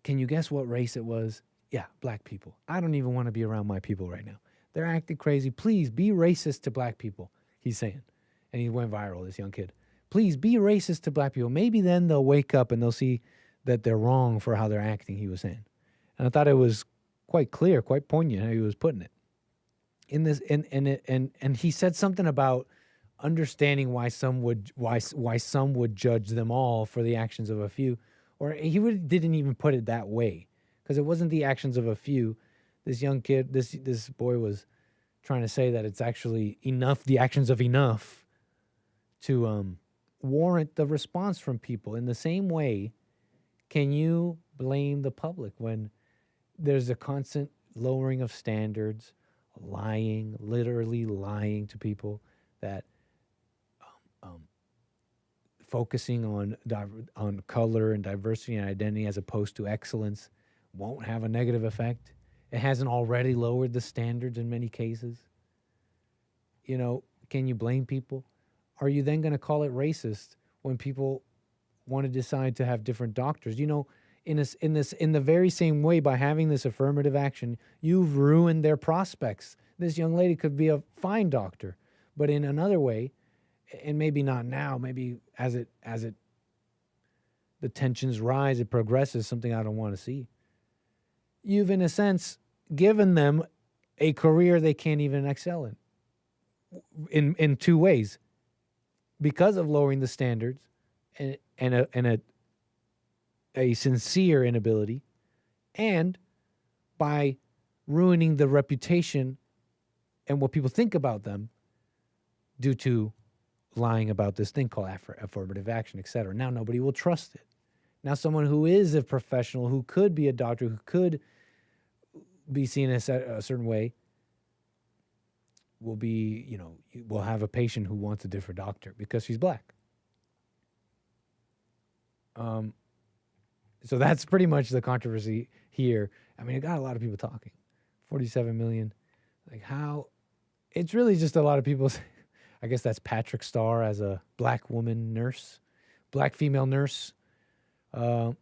can you guess what race it was? Yeah, black people. I don't even want to be around my people right now. They're acting crazy. Please be racist to black people, he's saying. And he went viral, this young kid. Please be racist to black people. Maybe then they'll wake up and they'll see that they're wrong for how they're acting, he was saying. And I thought it was quite clear, quite poignant how he was putting it. In this, and he said something about understanding why some would judge them all for the actions of a few. Or he didn't even put it that way, because it wasn't the actions of a few. This young kid, this boy was trying to say that it's actually enough, the actions of enough, to warrant the response from people. In the same way, can you blame the public when there's a constant lowering of standards, lying, literally lying to people, that focusing on color and diversity and identity as opposed to excellence won't have a negative effect? It hasn't already lowered the standards in many cases. You know, can you blame people? Are you then going to call it racist when people want to decide to have different doctors? You know, in the very same way, by having this affirmative action, you've ruined their prospects. This young lady could be a fine doctor, but in another way, and maybe not now, maybe as the tensions rise, it progresses, something I don't want to see. You've, in a sense, given them a career they can't even excel in two ways, because of lowering the standards and a sincere inability, and by ruining the reputation and what people think about them due to lying about this thing called affirmative action, etc. Now nobody will trust it. Now someone who is a professional, who could be a doctor, who could be seen as a certain way, will be, you know, will have a patient who wants a different doctor because she's black. So that's pretty much the controversy here. I mean, it got a lot of people talking. 47 million. Like, how? It's really just a lot of people. I guess that's Patrick Starr as a black woman nurse, black female nurse. And,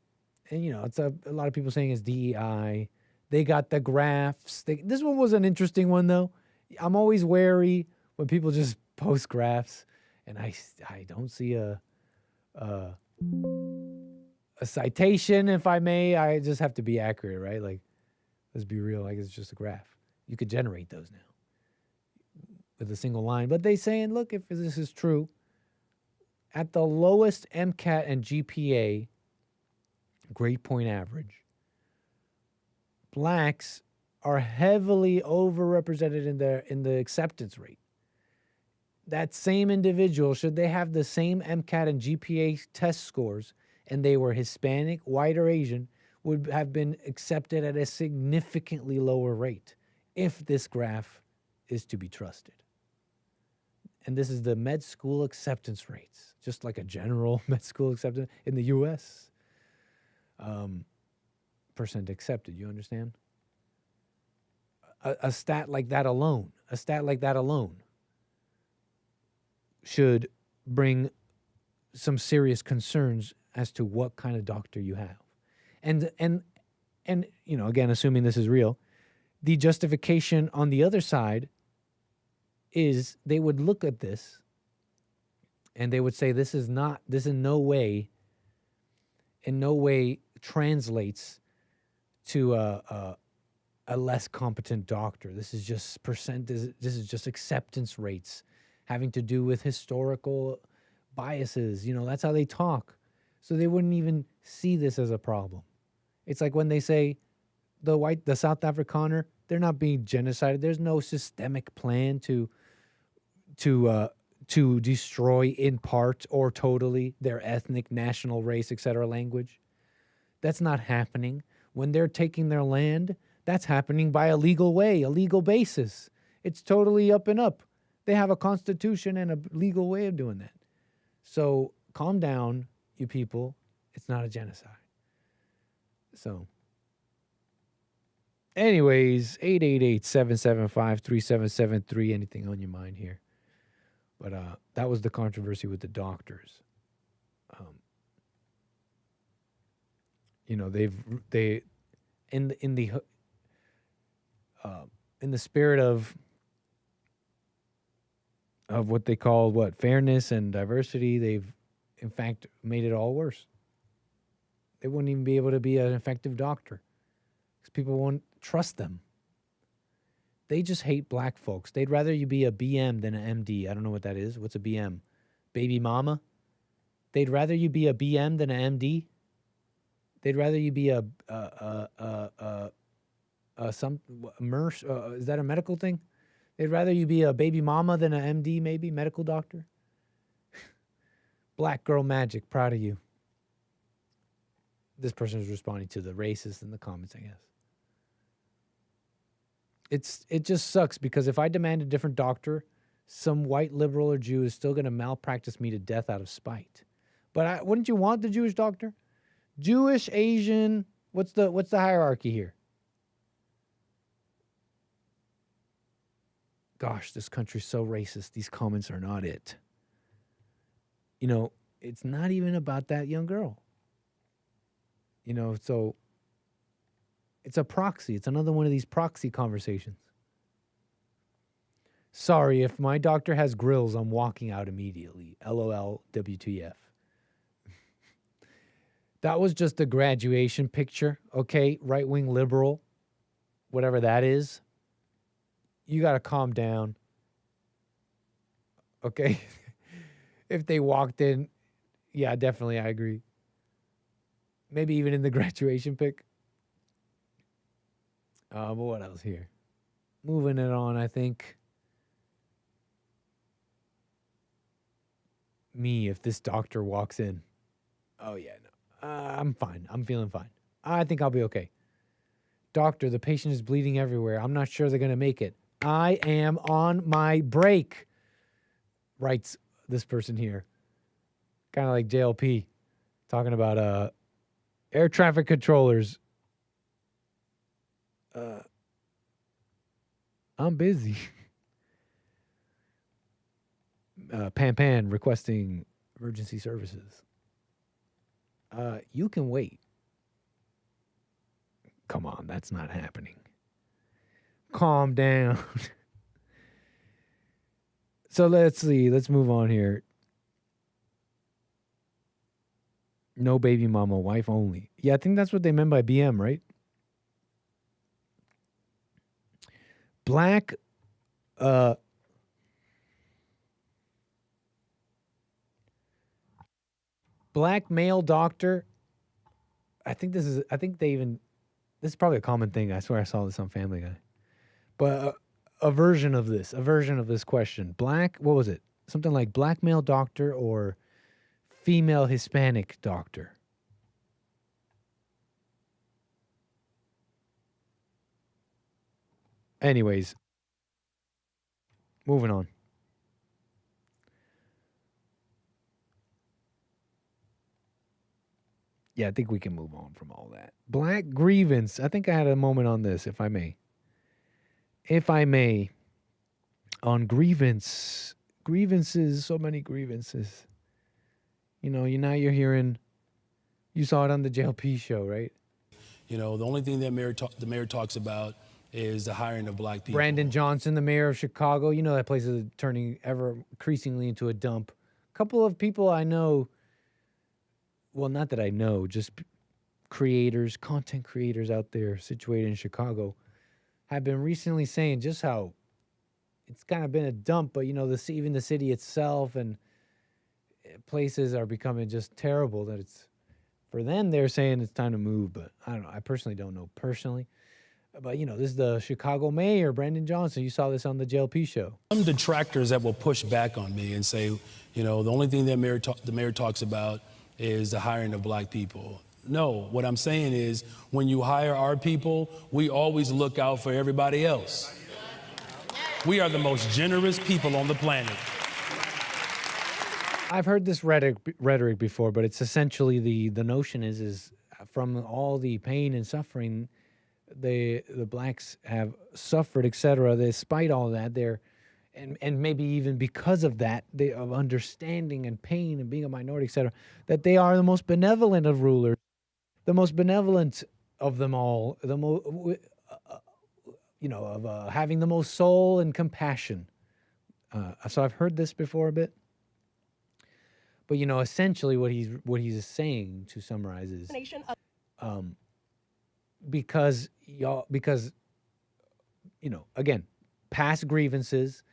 you know, it's a lot of people saying it's DEI. They got the graphs. This one was an interesting one, though. I'm always wary when people just post graphs, and I don't see a citation, if I may. I just have to be accurate, right? Like, let's be real. Like, it's just a graph. You could generate those now with a single line. But they saying, look, if this is true, at the lowest MCAT and GPA, grade point average, blacks are heavily overrepresented in the acceptance rate. That same individual, should they have the same MCAT and GPA test scores, and they were Hispanic, white, or Asian, would have been accepted at a significantly lower rate if this graph is to be trusted. And this is the med school acceptance rates, just like a general med school acceptance in the U.S. Percent accepted, you understand? A stat like that alone, should bring some serious concerns as to what kind of doctor you have. And you know, again, assuming this is real, the justification on the other side is they would look at this and they would say this in no way translates to a less competent doctor. This is just this is just acceptance rates having to do with historical biases. You know, that's how they talk. So they wouldn't even see this as a problem. It's like when they say the South Afrikaner, they're not being genocided. There's no systemic plan to to destroy in part or totally their ethnic, national, race, etc. language. That's not happening. When they're taking their land, that's happening by a legal way, a legal basis. It's totally up and up. They have a constitution and a legal way of doing that. So calm down, you people. It's not a genocide. So, anyways, 888-775-3773. Anything on your mind here? But that was the controversy with the doctors. They in the spirit of what they call fairness and diversity, they've in fact made it all worse. They wouldn't even be able to be an effective doctor because people won't trust them. They just hate black folks. They'd rather you be a BM than an MD. I don't know what that is. What's a BM? Baby mama? They'd rather you be a BM than an MD. They'd rather you be a nurse. Is that a medical thing? They'd rather you be a baby mama than an MD, maybe medical doctor. Black girl magic. Proud of you. This person is responding to the racist in the comments, I guess. It just sucks because if I demand a different doctor, some white liberal or Jew is still going to malpractice me to death out of spite. But wouldn't you want the Jewish doctor? Jewish, Asian, what's the hierarchy here? Gosh, this country's so racist. These comments are not it. It's not even about that young girl. So it's a proxy. It's another one of these proxy conversations. Sorry, if my doctor has grills, I'm walking out immediately. LOL, WTF. That was just a graduation picture, okay? Right-wing liberal, whatever that is. You got to calm down, okay? If they walked in, yeah, definitely, I agree. Maybe even in the graduation pic. But what else here? Moving it on, I think. Me, if this doctor walks in. Oh, yeah, no. I'm fine. I'm feeling fine. I think I'll be okay. Doctor, the patient is bleeding everywhere. I'm not sure they're going to make it. I am on my break, writes this person here. Kind of like JLP, talking about air traffic controllers. I'm busy. Pan requesting emergency services. You can wait. Come on, that's not happening. Calm down. So let's see. Let's move on here. No baby mama, wife only. Yeah, I think that's what they meant by BM, right? Black male doctor. This is probably a common thing. I swear I saw this on Family Guy. But a version of this question. What was it? Something like black male doctor or female Hispanic doctor. Anyways, moving on. Yeah, I think we can move on from all that. Black grievance. I think I had a moment on this, if I may. On grievance. Grievances, so many grievances. You're hearing, you saw it on the JLP show, right? The only thing that the mayor talks about is the hiring of black people. Brandon Johnson, the mayor of Chicago. That place is turning ever increasingly into a dump. A couple of people I know, well, not that I know, just content creators out there situated in Chicago have been recently saying just how it's kind of been a dump, but even the city itself and places are becoming just terrible that for them, they're saying it's time to move, but I don't know. I personally don't know personally. But, this is the Chicago mayor, Brandon Johnson. You saw this on the JLP show. Some detractors that will push back on me and say, the only thing that the mayor talks about is the hiring of black people. No, what I'm saying is when you hire our people, we always look out for everybody else. We are the most generous people on the planet. I've heard this rhetoric before, but it's essentially the notion is from all the pain and suffering the blacks have suffered, etc. Despite all that, and maybe even because of that, of understanding and pain and being a minority, etc., that they are the most benevolent of rulers, the most benevolent of them all, having the most soul and compassion. So I've heard this before a bit. But essentially, what he's saying, to summarize, is because again, past grievances,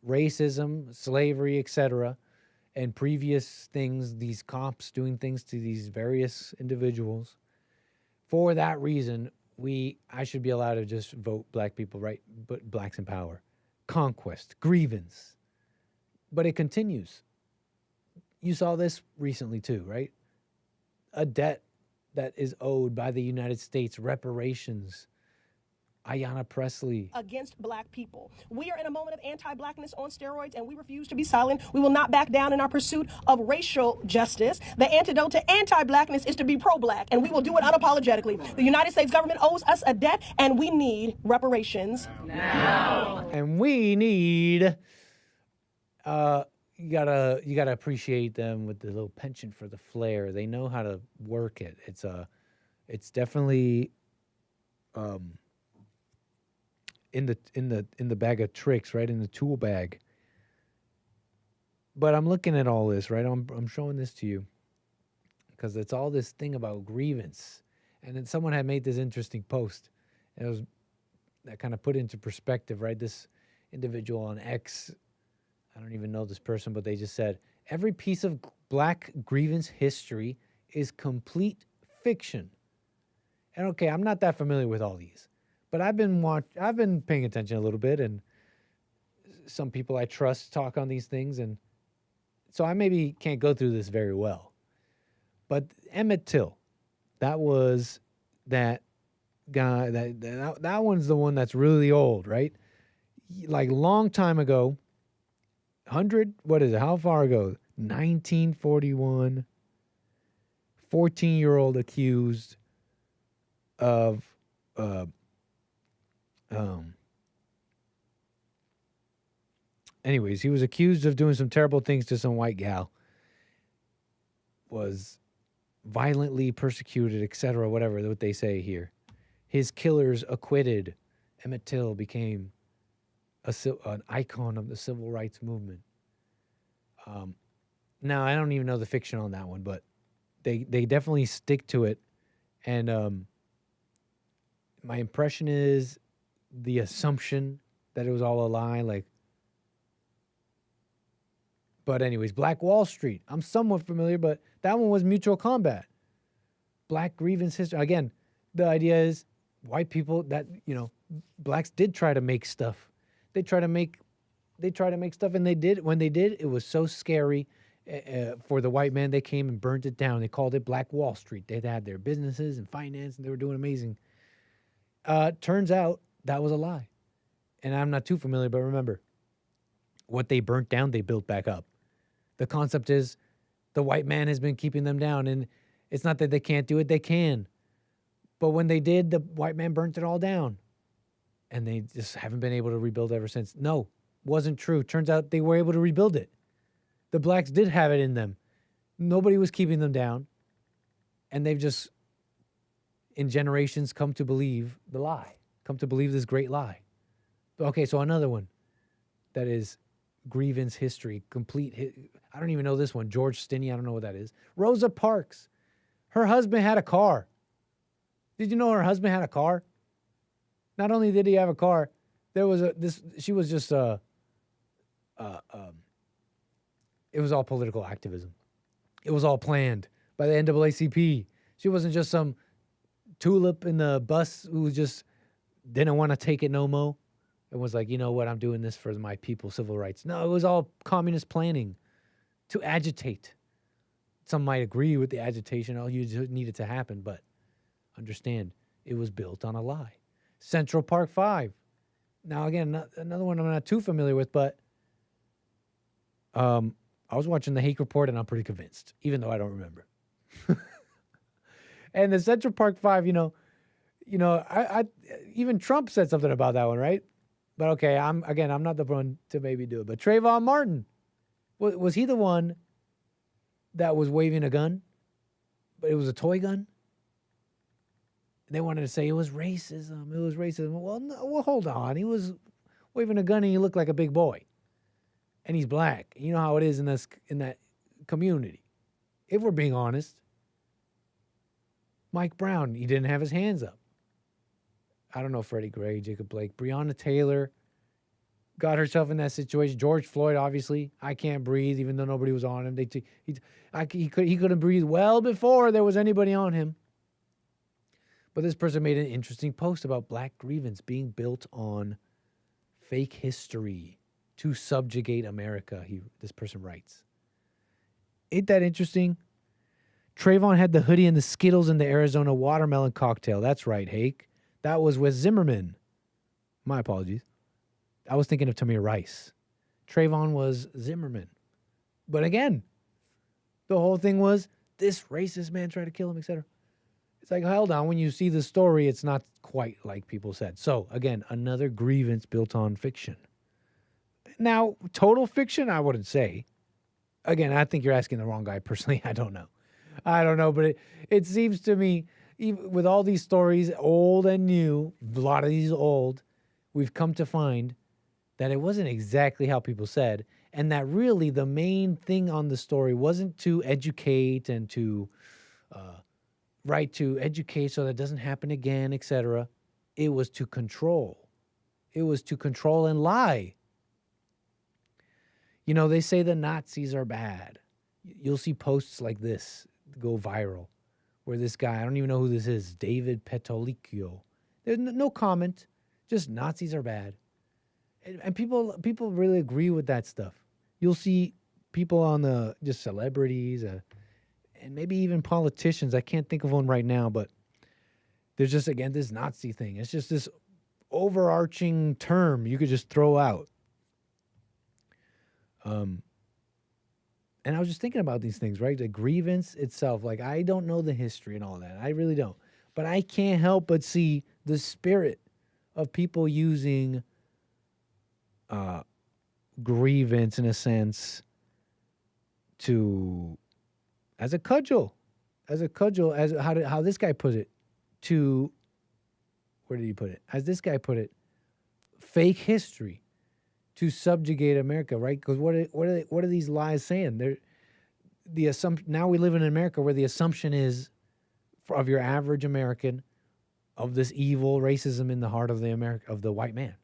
racism, slavery, etc., and previous things, these cops doing things to these various individuals. For that reason, I should be allowed to just vote black people, right? But blacks in power, conquest, grievance, but it continues. You saw this recently too, right? A debt that is owed by the United States, reparations. Ayanna Pressley. Against black people. We are in a moment of anti-blackness on steroids, and we refuse to be silent. We will not back down in our pursuit of racial justice. The antidote to anti-blackness is to be pro-black, and we will do it unapologetically. The United States government owes us a debt, and we need reparations now. And we need you gotta appreciate them with the little penchant for the flair. They know how to work it. It's definitely in the bag of tricks, right? In the tool bag. But I'm looking at all this, right? I'm showing this to you because it's all this thing about grievance. And then someone had made this interesting post. And that kind of put into perspective, right? This individual on X, I don't even know this person, but they just said, every piece of black grievance history is complete fiction. And okay, I'm not that familiar with all these, but I've been paying attention a little bit, and some people I trust talk on these things, and so I maybe can't go through this very well. But Emmett Till, that was that guy, that one's the one that's really old, right? Like long time ago, what is it? How far ago? 1941, 14-year-old accused of anyways, he was accused of doing some terrible things to some white gal, was violently persecuted, etc., whatever what they say here. His killers acquitted. Emmett Till became an icon of the civil rights movement. Now, I don't even know the fiction on that one, but they definitely stick to it. And my impression is the assumption that it was all a lie. But anyways, Black Wall Street. I'm somewhat familiar, but that one was mutual combat. Black grievance history. Again, the idea is white people that, blacks did try to make stuff. They try to make stuff, and they did. When they did, it was so scary for the white man. They came and burnt it down. They called it Black Wall Street. They had their businesses and finance, and they were doing amazing. Turns out that was a lie. And I'm not too familiar, but remember, what they burnt down, they built back up. The concept is the white man has been keeping them down, and it's not that they can't do it, they can. But when they did, the white man burnt it all down. And they just haven't been able to rebuild ever since. No, wasn't true. Turns out they were able to rebuild it. The blacks did have it in them. Nobody was keeping them down. And they've just, in generations, come to believe the lie. Come to believe this great lie. Okay, so another one that is grievance history, I don't even know this one. George Stinney, I don't know what that is. Rosa Parks. Her husband had a car. Did you know her husband had a car? Not only did he have a car, she was just it was all political activism. It was all planned by the NAACP. She wasn't just some tulip in the bus who was just didn't want to take it no more. It was like, you know what, I'm doing this for my people, civil rights. No, it was all communist planning to agitate. Some might agree with the agitation. Oh, you needed to happen, but understand, it was built on a lie. Central Park 5. Now, again, another one I'm not too familiar with, but I was watching the Hake Report, and I'm pretty convinced, even though I don't remember. And the Central Park 5, I even Trump said something about that one, right? But okay, I'm not the one to maybe do it. But Trayvon Martin, was he the one that was waving a gun? But it was a toy gun? They wanted to say it was racism. It was racism. Well, no, well, hold on. He was waving a gun and he looked like a big boy. And he's black. You know how it is in that community. If we're being honest. Mike Brown, he didn't have his hands up. I don't know Freddie Gray, Jacob Blake. Breonna Taylor got herself in that situation. George Floyd, obviously. I can't breathe, even though nobody was on him. He couldn't breathe well before there was anybody on him. But this person made an interesting post about black grievance being built on fake history to subjugate America, this person writes. Ain't that interesting? Trayvon had the hoodie and the Skittles and the Arizona watermelon cocktail. That's right, Hake. That was with Zimmerman. My apologies. I was thinking of Tamir Rice. Trayvon was Zimmerman. But again, the whole thing was this racist man tried to kill him, etc. It's like, hold on, when you see the story, it's not quite like people said. So, again, another grievance built on fiction. Now, total fiction, I wouldn't say. Again, I think you're asking the wrong guy. Personally, I don't know. But it seems to me, even with all these stories, old and new, a lot of these old, we've come to find that it wasn't exactly how people said, and that really the main thing on the story wasn't to educate and to educate so that it doesn't happen again, etc. It was to control. It was to control and lie. They say the Nazis are bad. You'll see posts like this go viral, where this guy, I don't even know who this is, David Petolicchio. There's no comment, just Nazis are bad. And people really agree with that stuff. You'll see people on just celebrities, and maybe even politicians. I can't think of one right now, but there's just, again, this Nazi thing. It's just this overarching term you could just throw out. And I was just thinking about these things, right? The grievance itself, like, I don't know the history and all that. I really don't. But I can't help but see the spirit of people using grievance, in a sense, as a cudgel, as how this guy put it, where did he put it? As this guy put it, fake history to subjugate America, right? Because what are these lies saying? The assumption, now we live in America where the assumption is of your average American of this evil racism in the heart of the white man.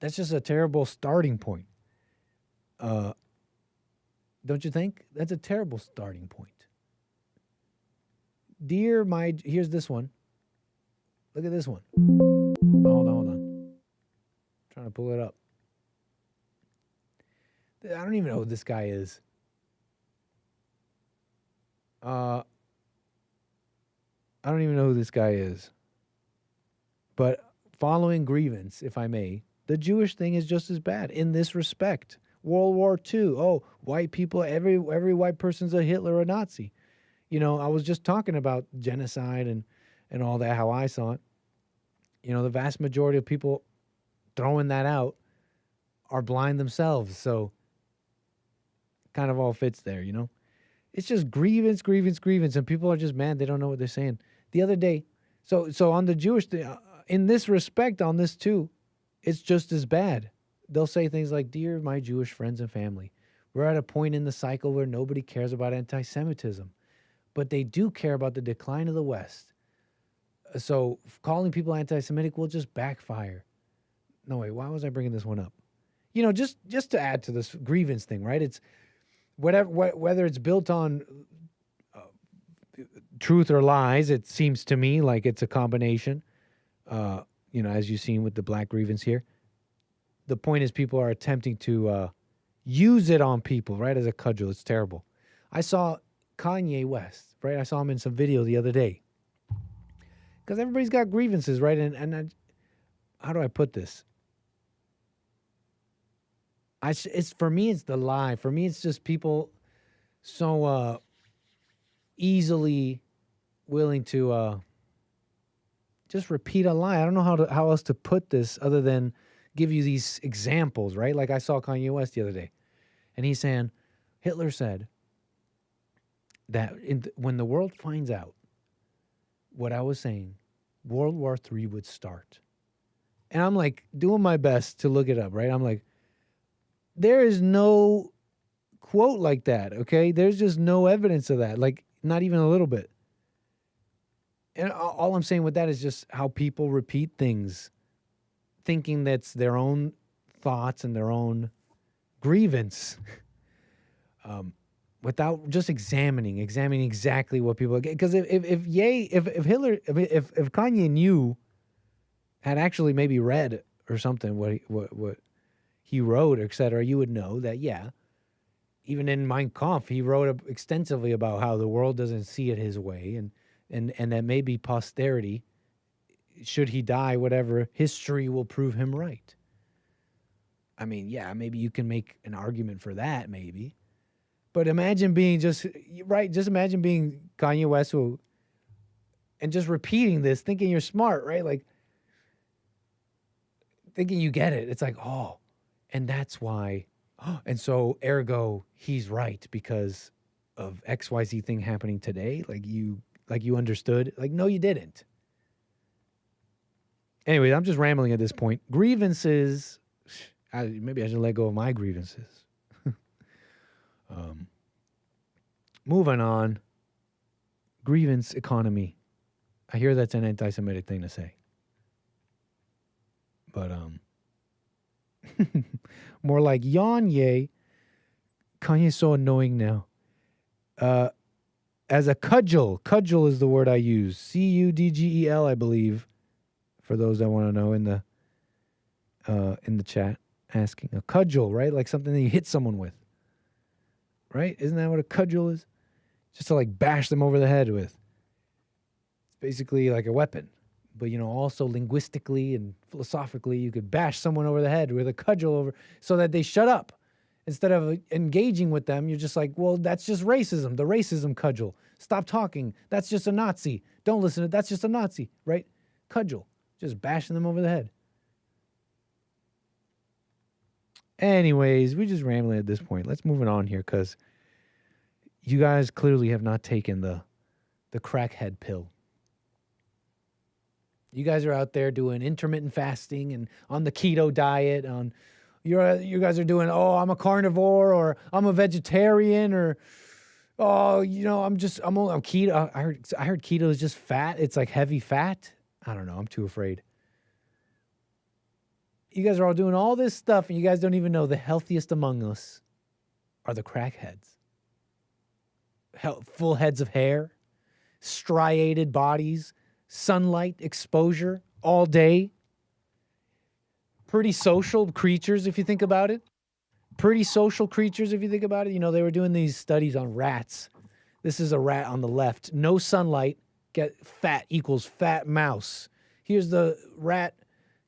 That's just a terrible starting point. Don't you think? That's a terrible starting point. Here's this one. Look at this one. Hold on. Trying to pull it up. I don't even know who this guy is. I don't even know who this guy is. But following grievance, if I may, the Jewish thing is just as bad in this respect. World War II. Oh, white people, every white person's a Hitler or a Nazi. I was just talking about genocide and all that, how I saw it. The vast majority of people throwing that out are blind themselves. So kind of all fits there, It's just grievance, and people are just mad. They don't know what they're saying. The other day, so on the Jewish thing, in this respect, on this too, it's just as bad. They'll say things like, "Dear my Jewish friends and family, we're at a point in the cycle where nobody cares about anti-Semitism, but they do care about the decline of the West. So calling people anti-Semitic will just backfire." No, wait, why was I bringing this one up? Just to add to this grievance thing, right? It's whether it's built on truth or lies. It seems to me like it's a combination. as you've seen with the black grievance here. The point is people are attempting to use it on people, right, as a cudgel. It's terrible. I saw Kanye West, right? I saw him in some video the other day. Because everybody's got grievances, right? How do I put this? It's for me, it's the lie. For me, it's just people so easily willing to just repeat a lie. I don't know how else to put this other than give you these examples, right? Like I saw Kanye West the other day, and he's saying, Hitler said that when the world finds out what I was saying, World War III would start. And I'm like doing my best to look it up, right? I'm like, there is no quote like that, okay? There's just no evidence of that, like not even a little bit. And all I'm saying with that is just how people repeat things, thinking that's their own thoughts and their own grievance, without just examining exactly what people get. Because if Kanye knew, had actually maybe read or something what he wrote, etc., you would know that, yeah, even in Mein Kampf, he wrote extensively about how the world doesn't see it his way, and that maybe posterity, should he die, whatever, history will prove him right. I mean, yeah, maybe you can make an argument for that, maybe. But imagine being just imagine being Kanye West and just repeating this, thinking you're smart, right? Like, thinking you get it. It's like, oh, and that's why, and so ergo, he's right because of XYZ thing happening today. Like you understood. Like, no, you didn't. Anyway, I'm just rambling at this point. Grievances, maybe I should let go of my grievances. Moving on. Grievance economy. I hear that's an anti-Semitic thing to say. But more like Kanye. Kanye's so annoying now. As a cudgel is the word I use. Cudgel, I believe. For those that want to know in the chat, asking a cudgel, right? Like something that you hit someone with, right? Isn't that what a cudgel is? Just to like bash them over the head with. It's basically like a weapon. But, also linguistically and philosophically, you could bash someone over the head with a cudgel so that they shut up. Instead of engaging with them, you're just like, well, that's just racism, the racism cudgel. Stop talking. That's just a Nazi. Don't listen to it. That's just a Nazi, right? Cudgel. Just bashing them over the head. Anyways, we're just rambling at this point. Let's move it on here because you guys clearly have not taken the crackhead pill. You guys are out there doing intermittent fasting and on the keto diet. You guys are doing, I'm a carnivore or I'm a vegetarian or, I'm keto. I heard keto is just fat. It's like heavy fat. I don't know. I'm too afraid. You guys are all doing all this stuff and you guys don't even know the healthiest among us are the crackheads. Full heads of hair, striated bodies, sunlight exposure all day. Pretty social creatures if you think about it. They were doing these studies on rats. This is a rat on the left. No sunlight, get fat equals fat mouse. Here's the rat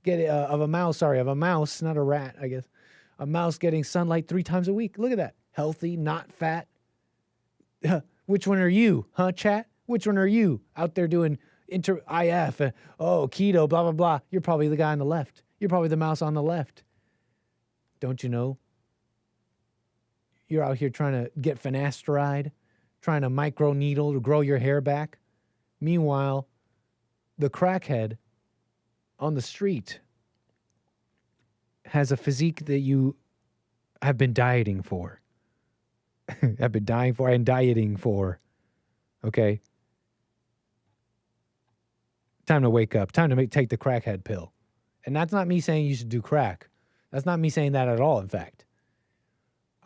of a mouse, not a rat, I guess. A mouse getting sunlight 3 times a week. Look at that. Healthy, not fat. Which one are you, huh, chat? Which one are you out there doing IF, keto, blah, blah, blah. You're probably the guy on the left. You're probably the mouse on the left. Don't you know? You're out here trying to get finasteride, trying to micro-needle to grow your hair back. Meanwhile, the crackhead on the street has a physique that you have been dieting for. Okay? Time to wake up. Time to take the crackhead pill. And that's not me saying you should do crack. That's not me saying that at all, in fact.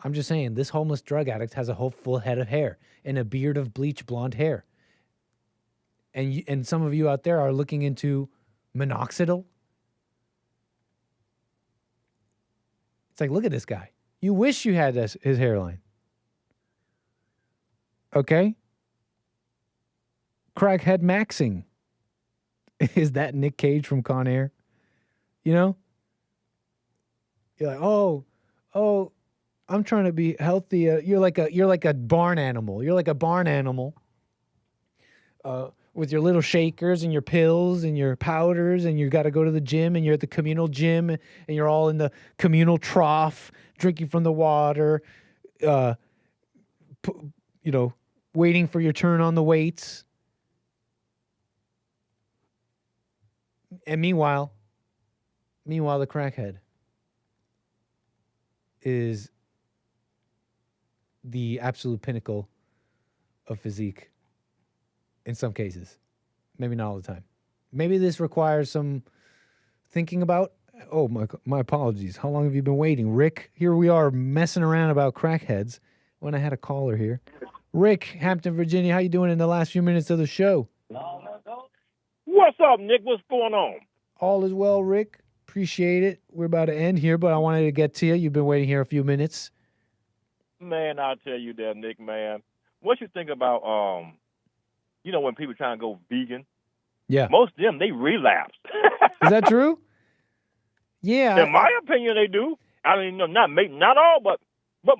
I'm just saying this homeless drug addict has a whole full head of hair and a beard of bleach blonde hair. And some of you out there are looking into minoxidil It's like, look at this guy. You wish you had his hairline. Okay? Crackhead maxing. Is that Nick Cage from Con Air? You know? You're like, oh, I'm trying to be healthy. You're like a barn animal. You're like a barn animal. With your little shakers and your pills and your powders, and you got to go to the gym, and you're at the communal gym, and you're all in the communal trough, drinking from the water, waiting for your turn on the weights. And meanwhile, the crackhead is the absolute pinnacle of physique in some cases. Maybe not all the time. Maybe this requires some thinking about. Oh, my apologies. How long have you been waiting? Rick, here we are messing around about crackheads when I had a caller here. Rick, Hampton, Virginia, how you doing in the last few minutes of the show? What's up, Nick? What's going on? All is well, Rick. Appreciate it. We're about to end here, but I wanted to get to you. You've been waiting here a few minutes. Man, I'll tell you that, Nick, man. What you think about, when people try to go vegan? Yeah. Most of them, they relapse. Is that true? Yeah. In my opinion, they do. I mean, not all, but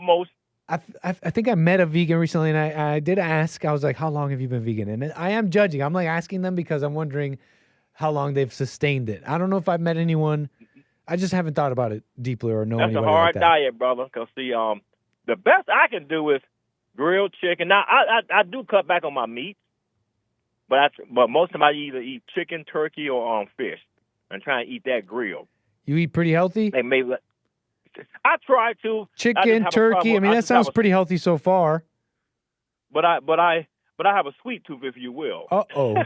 most. I think I met a vegan recently, and I did ask. I was like, how long have you been vegan? And I am judging. I'm like asking them because I'm wondering how long they've sustained it. I don't know if I've met anyone. I just haven't thought about it deeply or know anybody like that. That's a hard diet, brother. Because, see, the best I can do is grilled chicken. Now, I do cut back on my meat, but most of them I either eat chicken, turkey, or fish. I'm trying to eat that grilled. You eat pretty healthy? I try to. Chicken, turkey. I mean, that sounds pretty healthy so far. But I have a sweet tooth, if you will. Uh-oh.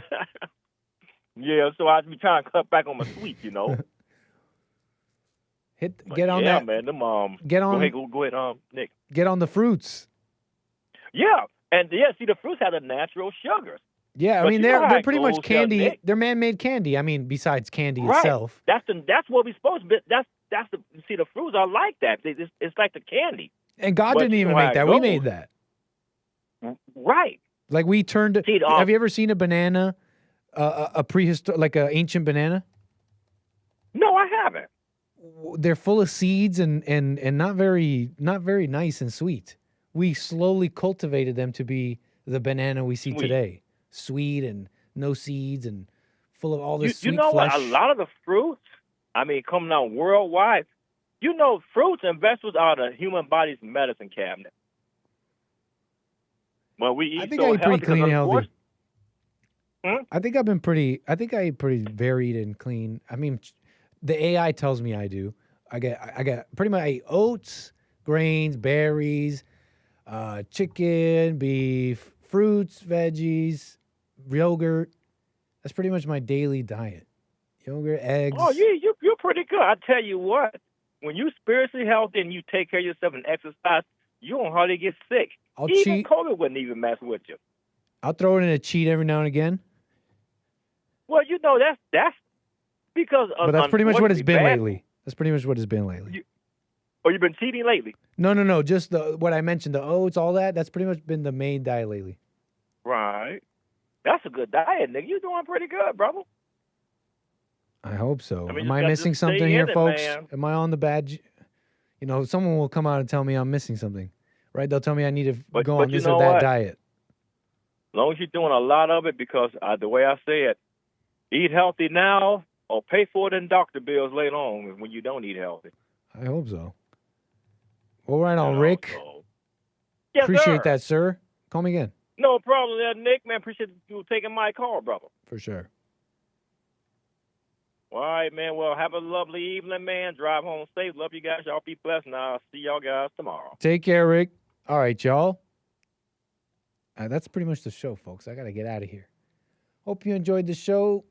Yeah, so I be trying to cut back on my sweets, Get on that. Yeah, man. Go ahead, Nick. Get on the fruits. Yeah, and see, the fruits have the natural sugars. Yeah, I mean they're pretty much candy. They're man-made candy. I mean, besides candy itself. That's what we're supposed to be. The fruits are like that. It's like the candy. And God didn't even make that. We made that. Right. Like we turned. Have you ever seen a banana, a prehistoric, like an ancient banana? No, I haven't. They're full of seeds and not very nice and sweet. We slowly cultivated them to be the banana we see today. Sweet and no seeds and full of all this sweet flesh. What? A lot of the fruits, coming out worldwide, fruits and vegetables are the human body's medicine cabinet. Well, we eat I think I eat pretty clean and healthy. I think I eat pretty varied and clean. I mean, the AI tells me I do. I get pretty much I eat oats, grains, berries, chicken, beef, fruits, veggies, yogurt. That's pretty much my daily diet. Yogurt, eggs. Oh, you're pretty good. I tell you what, when you're spiritually healthy and you take care of yourself and exercise, you don't hardly get sick. I'll even cheat. COVID wouldn't even mess with you. I'll throw it in a cheat every now and again. Well, that's because. But that's pretty much what it's been lately. That's pretty much what it's been lately. You've been cheating lately? No. Just what I mentioned, the oats, all that. That's pretty much been the main diet lately. Right. That's a good diet, nigga. You're doing pretty good, brother. I hope so. Am I missing something here, folks? Man. Am I on the bad? Someone will come out and tell me I'm missing something, right? They'll tell me I need to go on this or that diet. As long as you're doing a lot of it, because the way I say it, eat healthy now or pay for it in doctor bills later on when you don't eat healthy. I hope so. Well, right on, Rick. Yes, appreciate that, sir. Call me again. No problem there, Nick, man. Appreciate you taking my call, brother. For sure. All right, man. Well, have a lovely evening, man. Drive home safe. Love you guys. Y'all be blessed, and I'll see y'all guys tomorrow. Take care, Rick. All right, y'all. That's pretty much the show, folks. I got to get out of here. Hope you enjoyed the show.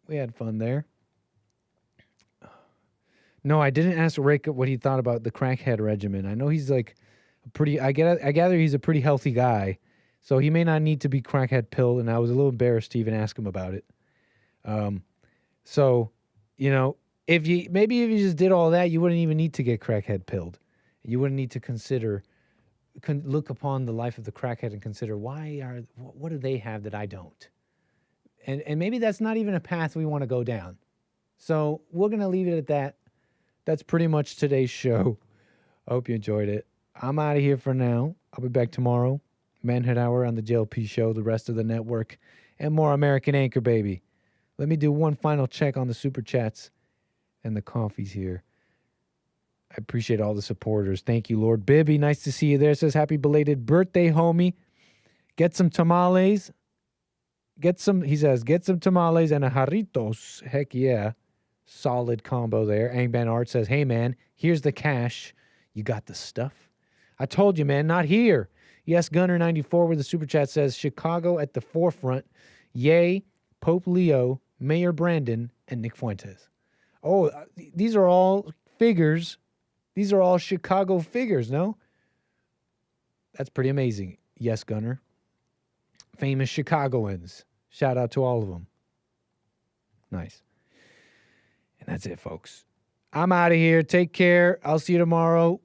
We had fun there. No, I didn't ask Rick what he thought about the crackhead regimen. I know he's like I gather he's a pretty healthy guy, so he may not need to be crackhead pilled, and I was a little embarrassed to even ask him about it. So, if you just did all that, you wouldn't even need to get crackhead pilled. You wouldn't need to look upon the life of the crackhead and consider what do they have that I don't? And maybe that's not even a path we want to go down. So we're going to leave it at that. That's pretty much today's show. I hope you enjoyed it. I'm out of here for now. I'll be back tomorrow. Manhood Hour on the JLP Show, the rest of the network, and more American Anchor, baby. Let me do one final check on the Super Chats and the coffees here. I appreciate all the supporters. Thank you, Lord Bibby. Nice to see you there. Says, happy belated birthday, homie. Get some tamales. He says, get some tamales and a jarritos. Heck yeah. Solid combo there. Angban Art says, hey, man, here's the cash. You got the stuff? I told you, man, not here. Yes, Gunner94 with the Super Chat says, Chicago at the forefront. Yay, Pope Leo, Mayor Brandon, and Nick Fuentes. Oh, these are all figures. These are all Chicago figures, no? That's pretty amazing. Yes, Gunner. Famous Chicagoans. Shout out to all of them. Nice. And that's it, folks. I'm out of here. Take care. I'll see you tomorrow.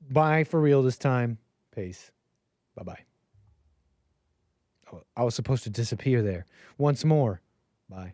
Bye for real this time. Peace. Bye-bye. Oh, I was supposed to disappear there. Once more. Bye.